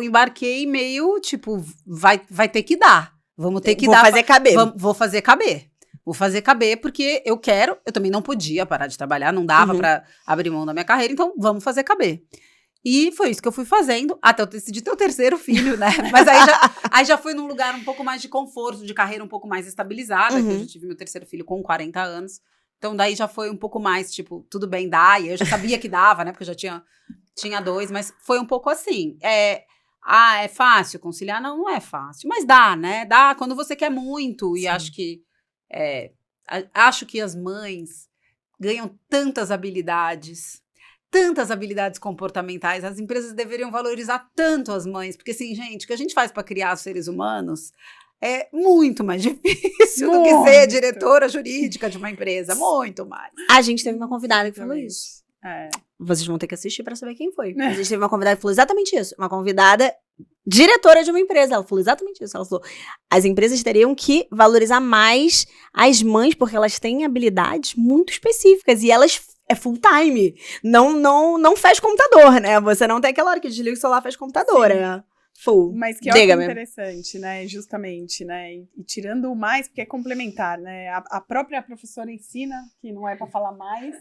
embarquei meio, tipo, vai ter que dar. Vamos ter que dar. Fazer caber. Vou fazer caber. Vou fazer caber porque eu quero. Eu também não podia parar de trabalhar, não dava pra abrir mão da minha carreira. Então, vamos fazer caber. E foi isso que eu fui fazendo, até eu decidi ter o terceiro filho, né? Mas aí já fui num lugar um pouco mais de conforto, de carreira um pouco mais estabilizada, que eu já tive meu terceiro filho com 40 anos. Então, daí já foi um pouco mais, tipo, tudo bem, dá. E eu já sabia que dava, né? Porque eu já tinha 2, mas foi um pouco assim. É fácil conciliar? Não é fácil. Mas dá, né? Dá quando você quer muito. E acho que as mães ganham tantas habilidades comportamentais, as empresas deveriam valorizar tanto as mães, porque assim, gente, o que a gente faz para criar os seres humanos é muito mais difícil do que ser diretora jurídica de uma empresa, muito mais. A gente teve uma convidada que falou isso. Vocês vão ter que assistir para saber quem foi. A gente teve uma convidada que falou exatamente isso, uma convidada diretora de uma empresa, ela falou exatamente isso, ela falou, as empresas teriam que valorizar mais as mães, porque elas têm habilidades muito específicas, e elas é full time, não fecha computador, né, você não tem aquela hora que desliga o celular e fecha computador, é full. Mas que é interessante, né, justamente, né, e tirando o mais, porque é complementar, né, a própria professora ensina, que não é para falar mais,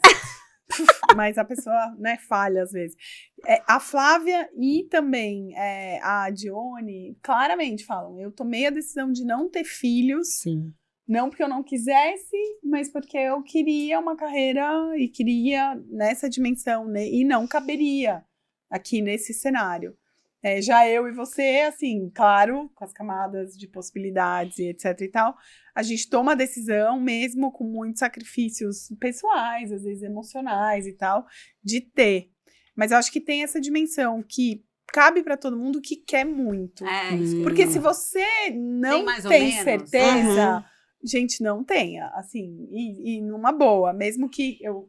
mas a pessoa, né, falha às vezes. A Flávia e também a Dione claramente falam, eu tomei a decisão de não ter filhos, sim. Não porque eu não quisesse, mas porque eu queria uma carreira e queria nessa dimensão, né, e não caberia aqui nesse cenário. Já eu e você, assim, claro, com as camadas de possibilidades e etc e tal, a gente toma a decisão, mesmo com muitos sacrifícios pessoais, às vezes emocionais e tal, de ter. Mas eu acho que tem essa dimensão que cabe para todo mundo que quer muito. Porque se você não tem certeza, gente, não tenha, assim, e numa boa, mesmo que eu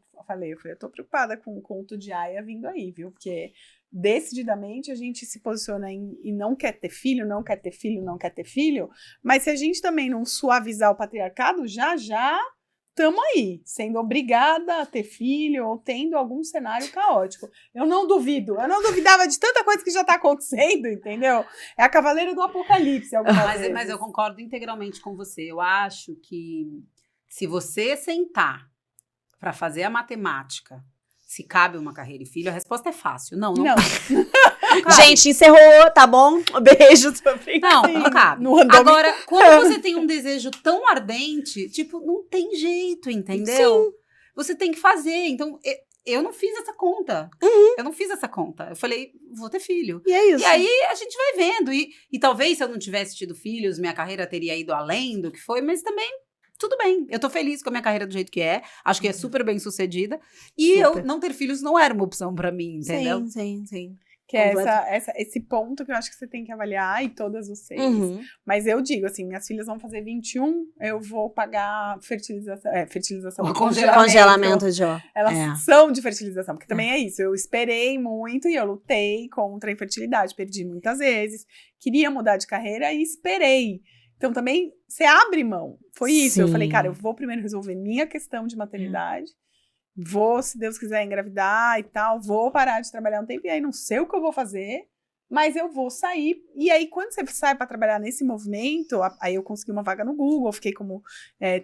tô preocupada com o conto de Aya vindo aí, viu? Porque decididamente a gente se posiciona e não quer ter filho, não quer ter filho, não quer ter filho, mas se a gente também não suavizar o patriarcado, já estamos aí, sendo obrigada a ter filho ou tendo algum cenário caótico. Eu não duvidava de tanta coisa que já está acontecendo, entendeu? É a cavaleira do apocalipse. Mas eu concordo integralmente com você. Eu acho que se você sentar para fazer a matemática, se cabe uma carreira e filho, a resposta é fácil. Não. Gente, encerrou, tá bom? Beijo. Não cabe. Agora, quando você tem um desejo tão ardente, tipo, não tem jeito, entendeu? Sim. Você tem que fazer. Então, eu não fiz essa conta. Eu não fiz essa conta. Eu falei, vou ter filho. E é isso. E aí, a gente vai vendo. E talvez, se eu não tivesse tido filhos, minha carreira teria ido além do que foi, mas também... Tudo bem, eu tô feliz com a minha carreira do jeito que é. Acho que é super bem sucedida. E eu não ter filhos não era uma opção pra mim, entendeu? Sim. Que é esse ponto que eu acho que você tem que avaliar, e todas vocês. Mas eu digo assim, minhas filhas vão fazer 21, eu vou pagar fertilização. Congelamento de ó. Elas são de fertilização, porque também é isso. Eu esperei muito e eu lutei contra a infertilidade. Perdi muitas vezes. Queria mudar de carreira e esperei. Então, também, você abre mão. Foi isso. Sim. Eu falei, cara, eu vou primeiro resolver minha questão de maternidade. Vou, se Deus quiser, engravidar e tal. Vou parar de trabalhar um tempo. E aí, não sei o que eu vou fazer. Mas eu vou sair. E aí, quando você sai para trabalhar nesse movimento, aí eu consegui uma vaga no Google. Fiquei como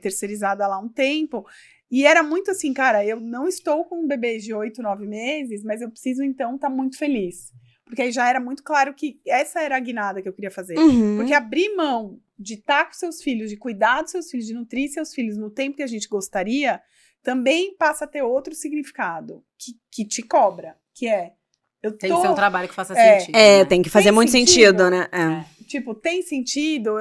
terceirizada lá um tempo. E era muito assim, cara, eu não estou com um bebê de 8, 9 meses. Mas eu preciso, então, estar muito feliz. Porque aí já era muito claro que essa era a guinada que eu queria fazer. Porque abrir mão de estar com seus filhos, de cuidar dos seus filhos, de nutrir seus filhos no tempo que a gente gostaria, também passa a ter outro significado que te cobra, que é... Tem que ser um trabalho que faça sentido. Né? Tem que fazer muito sentido, né? Tipo, tem sentido,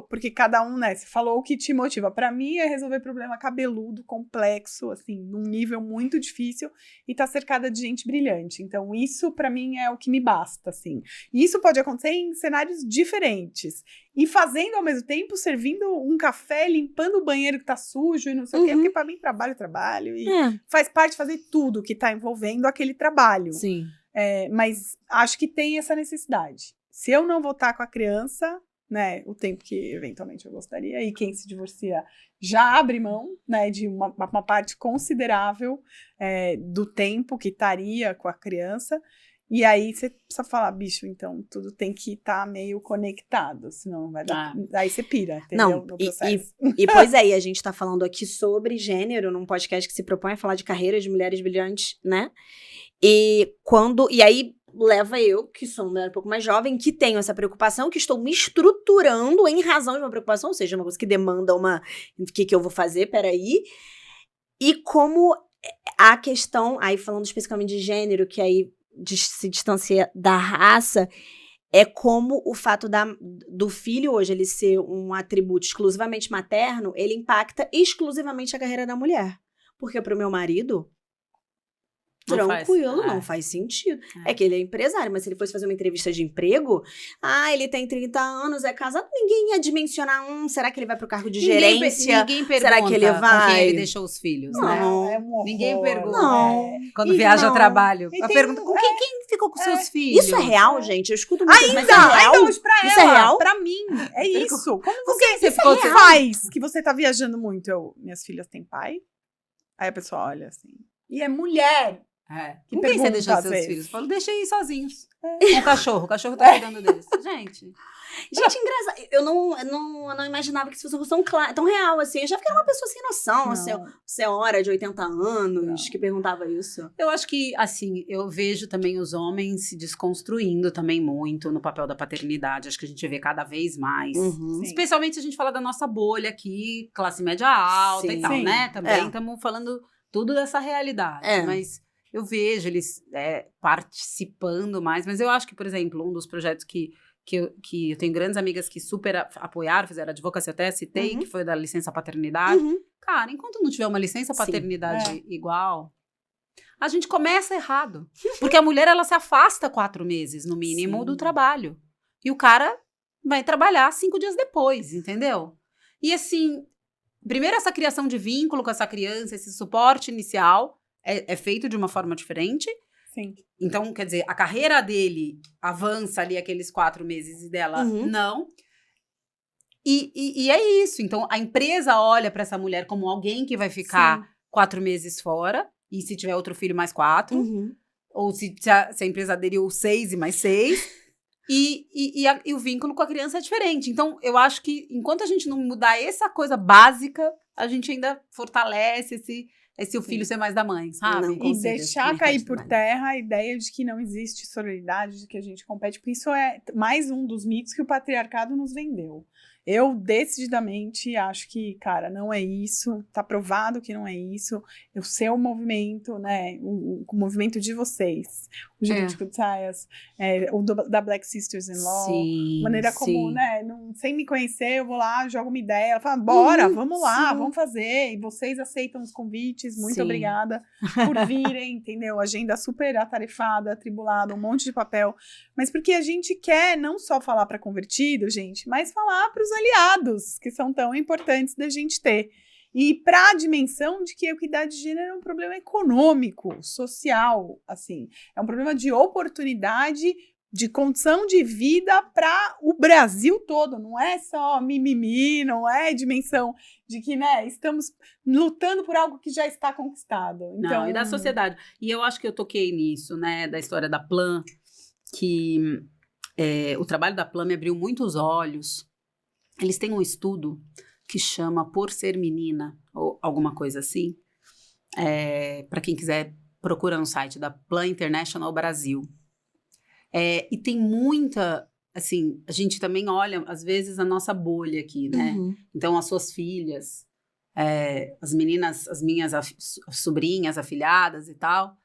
porque cada um, né, você falou o que te motiva. Pra mim é resolver problema cabeludo, complexo, assim, num nível muito difícil e tá cercada de gente brilhante. Então, isso pra mim é o que me basta, assim. E isso pode acontecer em cenários diferentes. E fazendo ao mesmo tempo, servindo um café, limpando o banheiro que tá sujo e não sei o quê, porque pra mim trabalho e faz parte de fazer tudo que tá envolvendo aquele trabalho. Sim. Mas acho que tem essa necessidade. Se eu não voltar com a criança, né, o tempo que eventualmente eu gostaria, e quem se divorcia já abre mão, né, de uma parte considerável do tempo que estaria com a criança, e aí você precisa falar, bicho, então tudo tem que estar meio conectado, senão não vai dar. Aí você pira, entendeu? Não, no processo. E pois é, a gente tá falando aqui sobre gênero, num podcast que se propõe a falar de carreiras de mulheres brilhantes, né? E aí leva eu, que sou uma mulher um pouco mais jovem, que tenho essa preocupação, que estou me estruturando em razão de uma preocupação, ou seja, uma coisa que demanda o que eu vou fazer, peraí. E como a questão, aí falando especificamente de gênero, que aí se distancia da raça, é como o fato do filho hoje ele ser um atributo exclusivamente materno, ele impacta exclusivamente a carreira da mulher. Porque pro meu marido... Tranquilo, não faz sentido. É que ele é empresário, mas se ele fosse fazer uma entrevista de emprego, ele tem 30 anos, é casado, ninguém ia dimensionar, será que ele vai pro cargo de gerência? Ninguém pergunta será que ele vai? Com quem ele deixou os filhos, não, né? Ninguém pergunta. Não. Quando viaja ao trabalho. A pergunta, com quem ficou com seus filhos? Isso é real, gente? Eu escuto muito. Ainda, mas é real? Hoje pra ela, isso é real? Pra mim, é isso. Como você faz que você tá viajando muito? Minhas filhas têm pai? Aí a pessoa olha assim. E é mulher. Com quem você deixou seus filhos? Eu falo, deixa aí sozinhos. O cachorro tá cuidando deles. Gente, engraçado. Eu não imaginava que isso fosse tão real, assim. Eu já fiquei uma pessoa sem noção, assim, senhora de 80 anos que perguntava isso. Eu acho que, assim, eu vejo também os homens se desconstruindo também muito no papel da paternidade. Acho que a gente vê cada vez mais. Especialmente se a gente fala da nossa bolha aqui, classe média alta e tal, né? Também estamos falando tudo dessa realidade. Mas... eu vejo eles participando mais, mas eu acho que, por exemplo, um dos projetos que eu tenho grandes amigas que super apoiaram, fizeram advocacia, até citei, que foi da licença paternidade. Cara, enquanto não tiver uma licença paternidade igual, a gente começa errado. Porque a mulher, ela se afasta 4 meses, no mínimo, do trabalho. E o cara vai trabalhar 5 dias depois, entendeu? E assim, primeiro essa criação de vínculo com essa criança, esse suporte inicial é feito de uma forma diferente. Sim. Então, quer dizer, a carreira dele avança ali aqueles 4 meses e dela não. E é isso. Então, a empresa olha para essa mulher como alguém que vai ficar 4 meses fora. E se tiver outro filho, mais 4. Ou se a empresa aderiu 6 e mais 6. E o vínculo com a criança é diferente. Então, eu acho que enquanto a gente não mudar essa coisa básica, a gente ainda fortalece esse filho ser mais da mãe, sabe? Não, e deixar cair por terra a ideia de que não existe sororidade, de que a gente compete, porque isso é mais um dos mitos que o patriarcado nos vendeu. Eu decididamente acho que, cara, não é isso, tá provado que não é isso. O seu movimento, né, o movimento de vocês, o Jurídico de Saias, o da Black Sisters in Law, maneira como, né, sem me conhecer, eu vou lá, jogo uma ideia, ela fala, bora, vamos lá, vamos fazer, e vocês aceitam os convites, muito obrigada por virem, entendeu? Agenda super atarefada, atribulada, um monte de papel, mas porque a gente quer não só falar para convertido, gente, mas falar para os aliados, que são tão importantes da gente ter. E para a dimensão de que a equidade de gênero é um problema econômico, social, assim, é um problema de oportunidade, de condição de vida para o Brasil todo, não é só mimimi, não é dimensão de que, né, estamos lutando por algo que já está conquistado. Então, não, e da sociedade. E eu acho que eu toquei nisso, né, da história da Plan, que o trabalho da Plan me abriu muitos olhos. Eles têm um estudo que chama Por Ser Menina, ou alguma coisa assim. Para quem quiser, procura no site da Plan International Brasil. E tem muita, assim, a gente também olha, às vezes, a nossa bolha aqui, né? Então, as suas filhas, as meninas, as minhas sobrinhas, afilhadas e tal,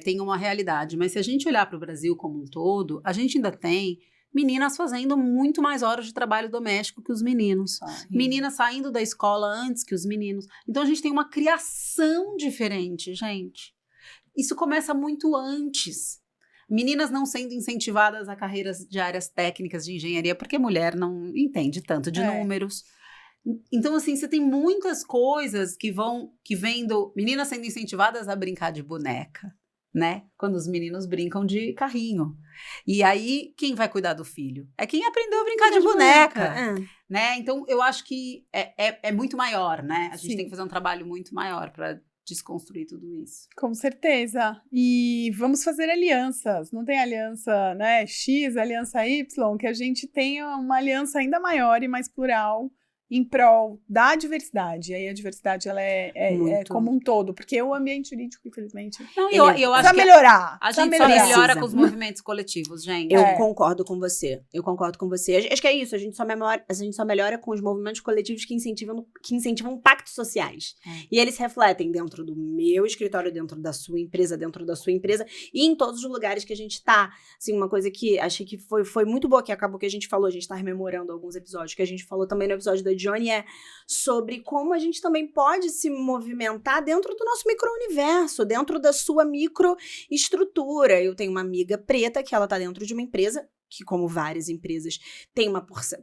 tem uma realidade. Mas se a gente olhar para o Brasil como um todo, a gente ainda tem meninas fazendo muito mais horas de trabalho doméstico que os meninos. Meninas saindo da escola antes que os meninos. Então, a gente tem uma criação diferente, gente. Isso começa muito antes. Meninas não sendo incentivadas a carreiras de áreas técnicas de engenharia, porque mulher não entende tanto de números. Então, assim, você tem muitas coisas que vêm do... Meninas sendo incentivadas a brincar de boneca, né? Quando os meninos brincam de carrinho. E aí, quem vai cuidar do filho? É quem aprendeu a brincar de boneca. Né? Então, eu acho que é muito maior, né? A gente tem que fazer um trabalho muito maior para desconstruir tudo isso. Com certeza. E vamos fazer alianças. Não tem aliança, né, X, aliança Y, que a gente tenha uma aliança ainda maior e mais plural em prol da diversidade. E aí a diversidade, ela é como um todo, porque o ambiente jurídico, infelizmente, não, eu acho precisa melhorar. A gente só melhora com os movimentos coletivos, gente. Eu concordo com você. Acho que é isso, a gente só melhora com os movimentos coletivos que incentivam pactos sociais. E eles refletem dentro do meu escritório, dentro da sua empresa e em todos os lugares que a gente tá. Assim, uma coisa que achei que foi muito boa, que acabou que a gente falou, a gente tá rememorando alguns episódios, que a gente falou também no episódio da Johnny, sobre como a gente também pode se movimentar dentro do nosso micro-universo, dentro da sua microestrutura. Eu tenho uma amiga preta que ela tá dentro de uma empresa que, como várias empresas, tem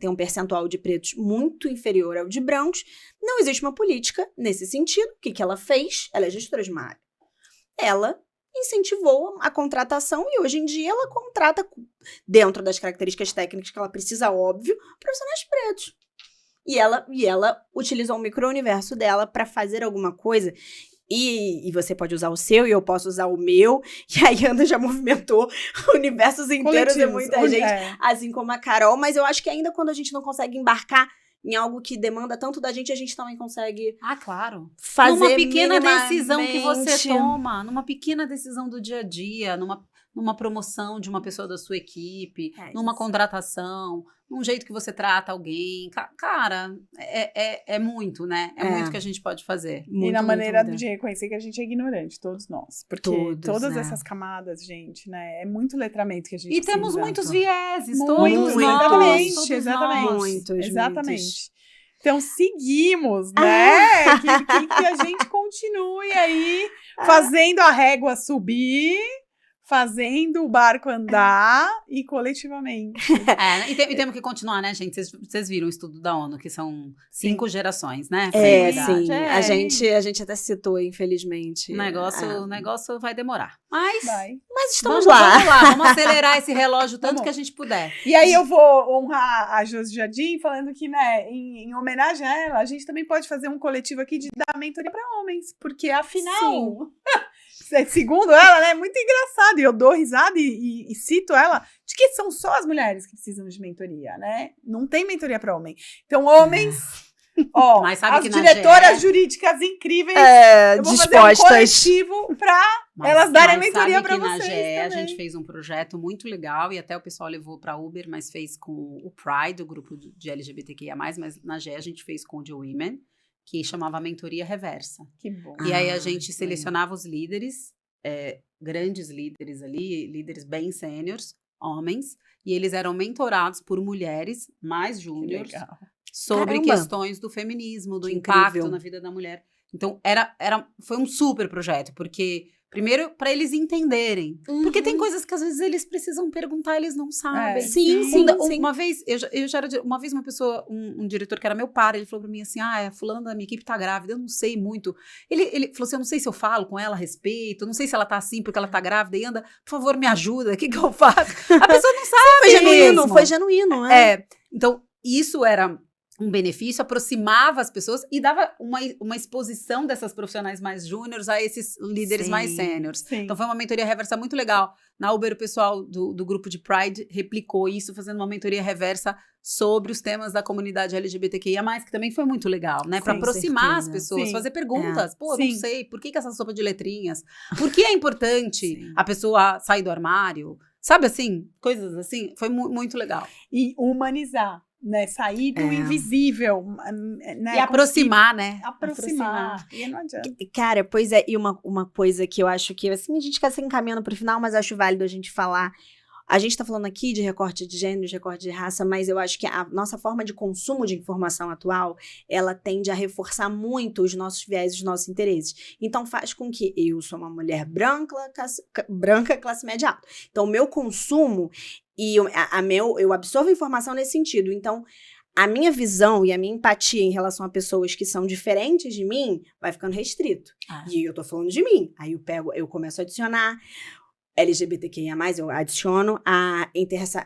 um percentual de pretos muito inferior ao de brancos. Não existe uma política nesse sentido. O que ela fez? Ela é gestora de uma área. Ela incentivou a contratação e hoje em dia ela contrata, dentro das características técnicas que ela precisa, óbvio, profissionais pretos. E ela utilizou o micro-universo dela para fazer alguma coisa. E você pode usar o seu e eu posso usar o meu. E a Ana já movimentou universos inteiros e muita gente, assim como a Carol. Mas eu acho que ainda quando a gente não consegue embarcar em algo que demanda tanto da gente, a gente também consegue claro. Fazer numa pequena decisão que você toma, numa pequena decisão do dia a dia, numa promoção de uma pessoa da sua equipe, numa contratação, num jeito que você trata alguém. Cara, é muito, né? É muito que a gente pode fazer. E na maneira de reconhecer que a gente é ignorante, todos nós. Porque todas essas camadas, gente, né? É muito letramento que a gente precisa. E temos muitos vieses, todos nós. Exatamente. Exatamente. Então, seguimos, né? Que a gente continue aí fazendo a régua subir, fazendo o barco andar e coletivamente. E temos que continuar, né, gente? Vocês viram o estudo da ONU, que são 5 gerações, né? Sim. A gente até citou, infelizmente. O negócio vai demorar. Mas estamos lá. Vamos lá, vamos acelerar esse relógio tanto que a gente puder. E aí eu vou honrar a Josi Jardim falando que, né, em homenagem a ela, a gente também pode fazer um coletivo aqui de dar mentoria para homens, porque afinal... Segundo ela, né, é muito engraçado, e eu dou risada e cito ela, de que são só as mulheres que precisam de mentoria, né? Não tem mentoria para homem. Então, homens, mas sabe as que diretoras jurídicas incríveis, eu vou dispostas. fazer um coletivo para elas darem mentoria para vocês. Na GE também. a gente fez um projeto muito legal, e até o pessoal levou para Uber, mas fez com o Pride, o grupo de LGBTQIA+, mas na GE a gente fez com o The Women, que chamava Mentoria Reversa. Que bom. E aí a gente selecionava os líderes, grandes líderes ali, líderes bem sêniores, homens, e eles eram mentorados por mulheres mais júniores sobre questões do feminismo, do impacto na vida da mulher. Então, foi um super projeto, porque... Primeiro, para eles entenderem. Porque tem coisas que às vezes eles precisam perguntar, eles não sabem. Sim. Uma vez, uma vez uma pessoa, um diretor que era meu par, ele falou para mim assim, fulana da minha equipe tá grávida, eu não sei muito. Ele falou assim, eu não sei se eu falo com ela a respeito, eu não sei se ela tá assim porque ela tá grávida e anda, por favor, me ajuda, o que eu faço? A pessoa não sabe. Foi genuíno. Então, isso era... um benefício, aproximava as pessoas e dava uma exposição dessas profissionais mais júniores a esses líderes mais sêniores. Então, foi uma mentoria reversa muito legal. Na Uber, o pessoal do grupo de Pride replicou isso, fazendo uma mentoria reversa sobre os temas da comunidade LGBTQIA+, que também foi muito legal, né? Para aproximar as pessoas, fazer perguntas. Não sei, por que essa sopa de letrinhas? Por que é importante a pessoa sair do armário? Sabe assim? Coisas assim. Foi muito legal. E humanizar. Né, sair do invisível, né, e aproximar, né? Aproximar. E não adianta. Cara, pois é, e uma coisa que eu acho que, assim, a gente quer se encaminhando pro final, mas acho válido a gente falar. A gente tá falando aqui de recorte de gênero, de recorte de raça, mas eu acho que a nossa forma de consumo de informação atual, ela tende a reforçar muito os nossos viés, os nossos interesses. Então faz com que eu sou uma mulher branca, classe média alta. Então o meu consumo e eu absorvo informação nesse sentido. Então, a minha visão e a minha empatia em relação a pessoas que são diferentes de mim vai ficando restrito. E eu tô falando de mim. Aí eu começo a adicionar LGBTQIA+, eu adiciono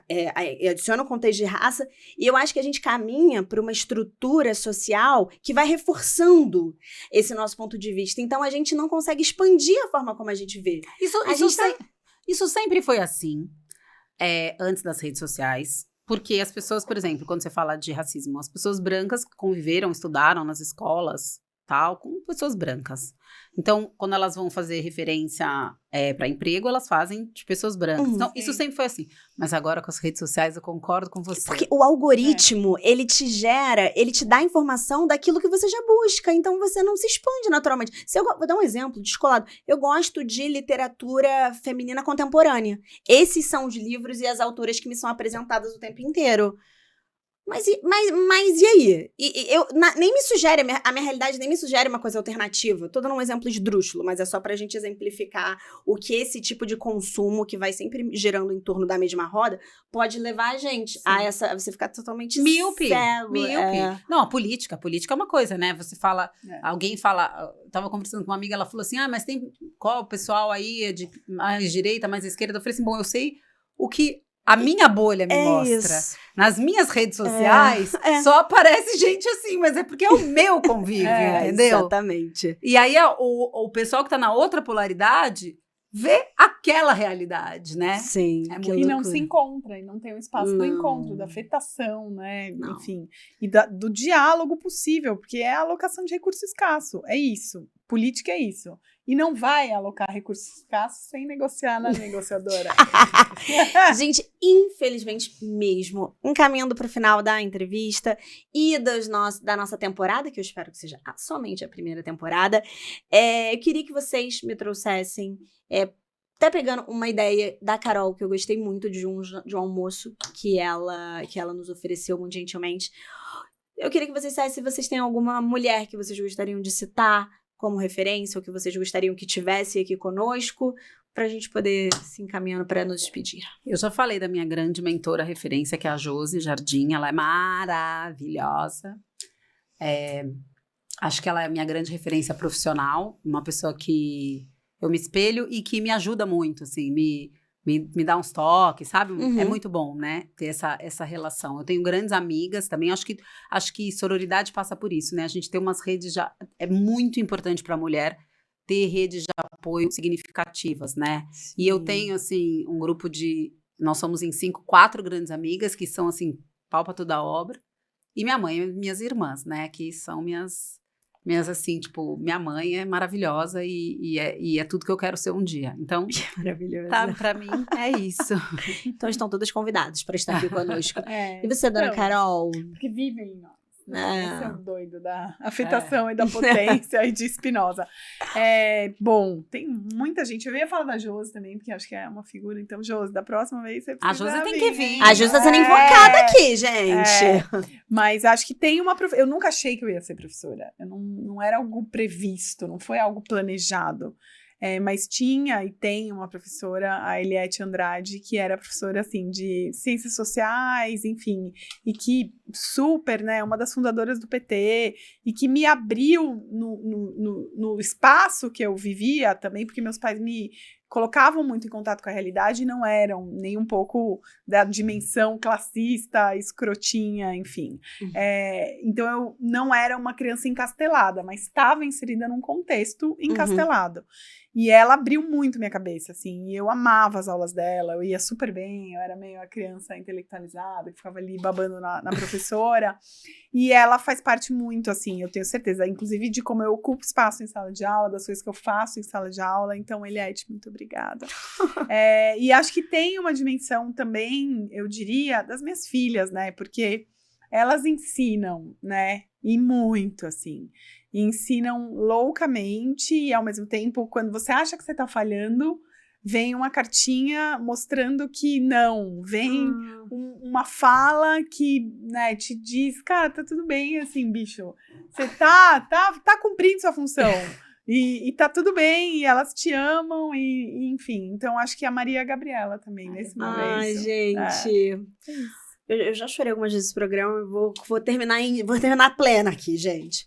eu adiciono o contexto de raça, e eu acho que a gente caminha para uma estrutura social que vai reforçando esse nosso ponto de vista. Então, a gente não consegue expandir a forma como a gente vê. Isso sempre foi assim. Antes das redes sociais, porque as pessoas, por exemplo, quando você fala de racismo, as pessoas brancas conviveram, estudaram nas escolas, tal, com pessoas brancas. Então, quando elas vão fazer referência para emprego, elas fazem de pessoas brancas. Então, isso sempre foi assim. Mas agora, com as redes sociais, eu concordo com você. Porque o algoritmo, ele te dá informação daquilo que você já busca. Então, você não se expande naturalmente. Vou dar um exemplo descolado. Eu gosto de literatura feminina contemporânea. Esses são os livros e as autoras que me são apresentadas o tempo inteiro. Mas e aí? Nem me sugere, a minha realidade nem me sugere uma coisa alternativa. Tô dando um exemplo esdrúxulo, mas é só pra gente exemplificar o que esse tipo de consumo, que vai sempre girando em torno da mesma roda, pode levar a gente a você ficar totalmente míope. Cego. Não, a política é uma coisa, né? Você fala, alguém fala, eu tava conversando com uma amiga, ela falou assim, mas tem qual pessoal aí de mais direita, mais esquerda? Eu falei assim, eu sei o que a minha bolha me mostra. Isso. Nas minhas redes sociais, só aparece gente assim, mas é porque é o meu convívio, entendeu? Exatamente. E aí, o pessoal que tá na outra polaridade vê aquela realidade, né? Sim. E não se encontra, e não tem um espaço do encontro, da afetação, né? Não. Enfim, e do diálogo possível, porque é a alocação de recurso escasso, é isso. Política é isso. E não vai alocar recursos escassos sem negociar na negociadora. Gente, infelizmente mesmo, encaminhando para o final da entrevista e da nossa temporada, que eu espero que seja somente a primeira temporada, eu queria que vocês me trouxessem, até pegando uma ideia da Carol, que eu gostei muito de um almoço que ela nos ofereceu muito gentilmente. Eu queria que vocês dissessem se vocês têm alguma mulher que vocês gostariam de citar como referência, ou que vocês gostariam que tivesse aqui conosco, pra gente poder se encaminhando para nos despedir. Eu já falei da minha grande mentora referência, que é a Josi Jardim, ela é maravilhosa. Acho que ela é a minha grande referência profissional, uma pessoa que eu me espelho e que me ajuda muito, assim, me dá uns toques, sabe? É muito bom, né? Ter essa relação. Eu tenho grandes amigas também, acho que sororidade passa por isso, né? A gente tem umas redes é muito importante para a mulher ter redes de apoio significativas, né? Sim. E eu tenho, assim, um grupo nós somos em 4 grandes amigas, que são, assim, pau pra toda obra, e minha mãe e minhas irmãs, né? Que são minhas assim, tipo, minha mãe é maravilhosa e é tudo que eu quero ser um dia. Então, maravilhosa. Tá, pra mim, é isso. Então, estão todas convidadas para estar aqui conosco. E você, dona Carol? Porque vivem em nós. Esse é o doido da afetação e da potência e de Spinoza. Bom, tem muita gente. Eu ia falar da Josi também, porque acho que é uma figura. Então, Josi, da próxima vez você precisa A Josi tem que vir. A Josi tá sendo invocada aqui, gente. Mas acho que tem uma... Eu nunca achei que eu ia ser professora. Não era algo previsto, não foi algo planejado. Mas tinha e tem uma professora, a Eliette Andrade, que era professora, assim, de ciências sociais, enfim, e que super, né, uma das fundadoras do PT, e que me abriu no espaço que eu vivia também, porque meus pais me colocavam muito em contato com a realidade e não eram nem um pouco da dimensão classista, escrotinha, enfim. Então, eu não era uma criança encastelada, mas estava inserida num contexto encastelado. E ela abriu muito minha cabeça, assim, e eu amava as aulas dela, eu ia super bem, eu era meio a criança intelectualizada, que ficava ali babando na professora, e ela faz parte muito, assim, eu tenho certeza, inclusive de como eu ocupo espaço em sala de aula, das coisas que eu faço em sala de aula, então, Eliette, muito obrigada. E acho que tem uma dimensão também, eu diria, das minhas filhas, né, porque elas ensinam, né, e muito, assim, e ensinam loucamente, e ao mesmo tempo, quando você acha que você tá falhando, vem uma cartinha mostrando que não, vem uma fala que, né, te diz, cara, tá tudo bem, assim, bicho, você tá cumprindo sua função, e tá tudo bem, e elas te amam, e enfim, então acho que a Maria Gabriela também, nesse momento. Ai, gente... Eu já chorei algumas vezes esse programa, vou terminar plena aqui, gente.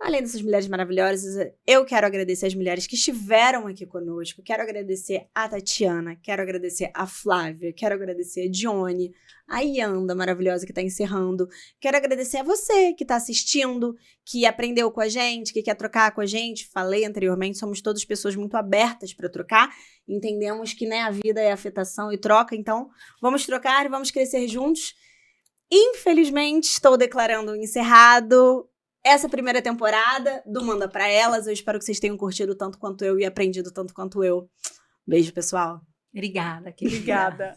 Além dessas mulheres maravilhosas, eu quero agradecer as mulheres que estiveram aqui conosco. Quero agradecer a Tatiana, quero agradecer a Flávia, quero agradecer a Dione, a Yanda maravilhosa que está encerrando. Quero agradecer a você que está assistindo, que aprendeu com a gente, que quer trocar com a gente. Falei anteriormente, somos todas pessoas muito abertas para trocar. Entendemos que, né, a vida é afetação e troca, então vamos trocar e vamos crescer juntos. Infelizmente, estou declarando encerrado essa primeira temporada do Manda Pra Elas. Eu espero que vocês tenham curtido tanto quanto eu e aprendido tanto quanto eu. Beijo, pessoal. Obrigada. Obrigada.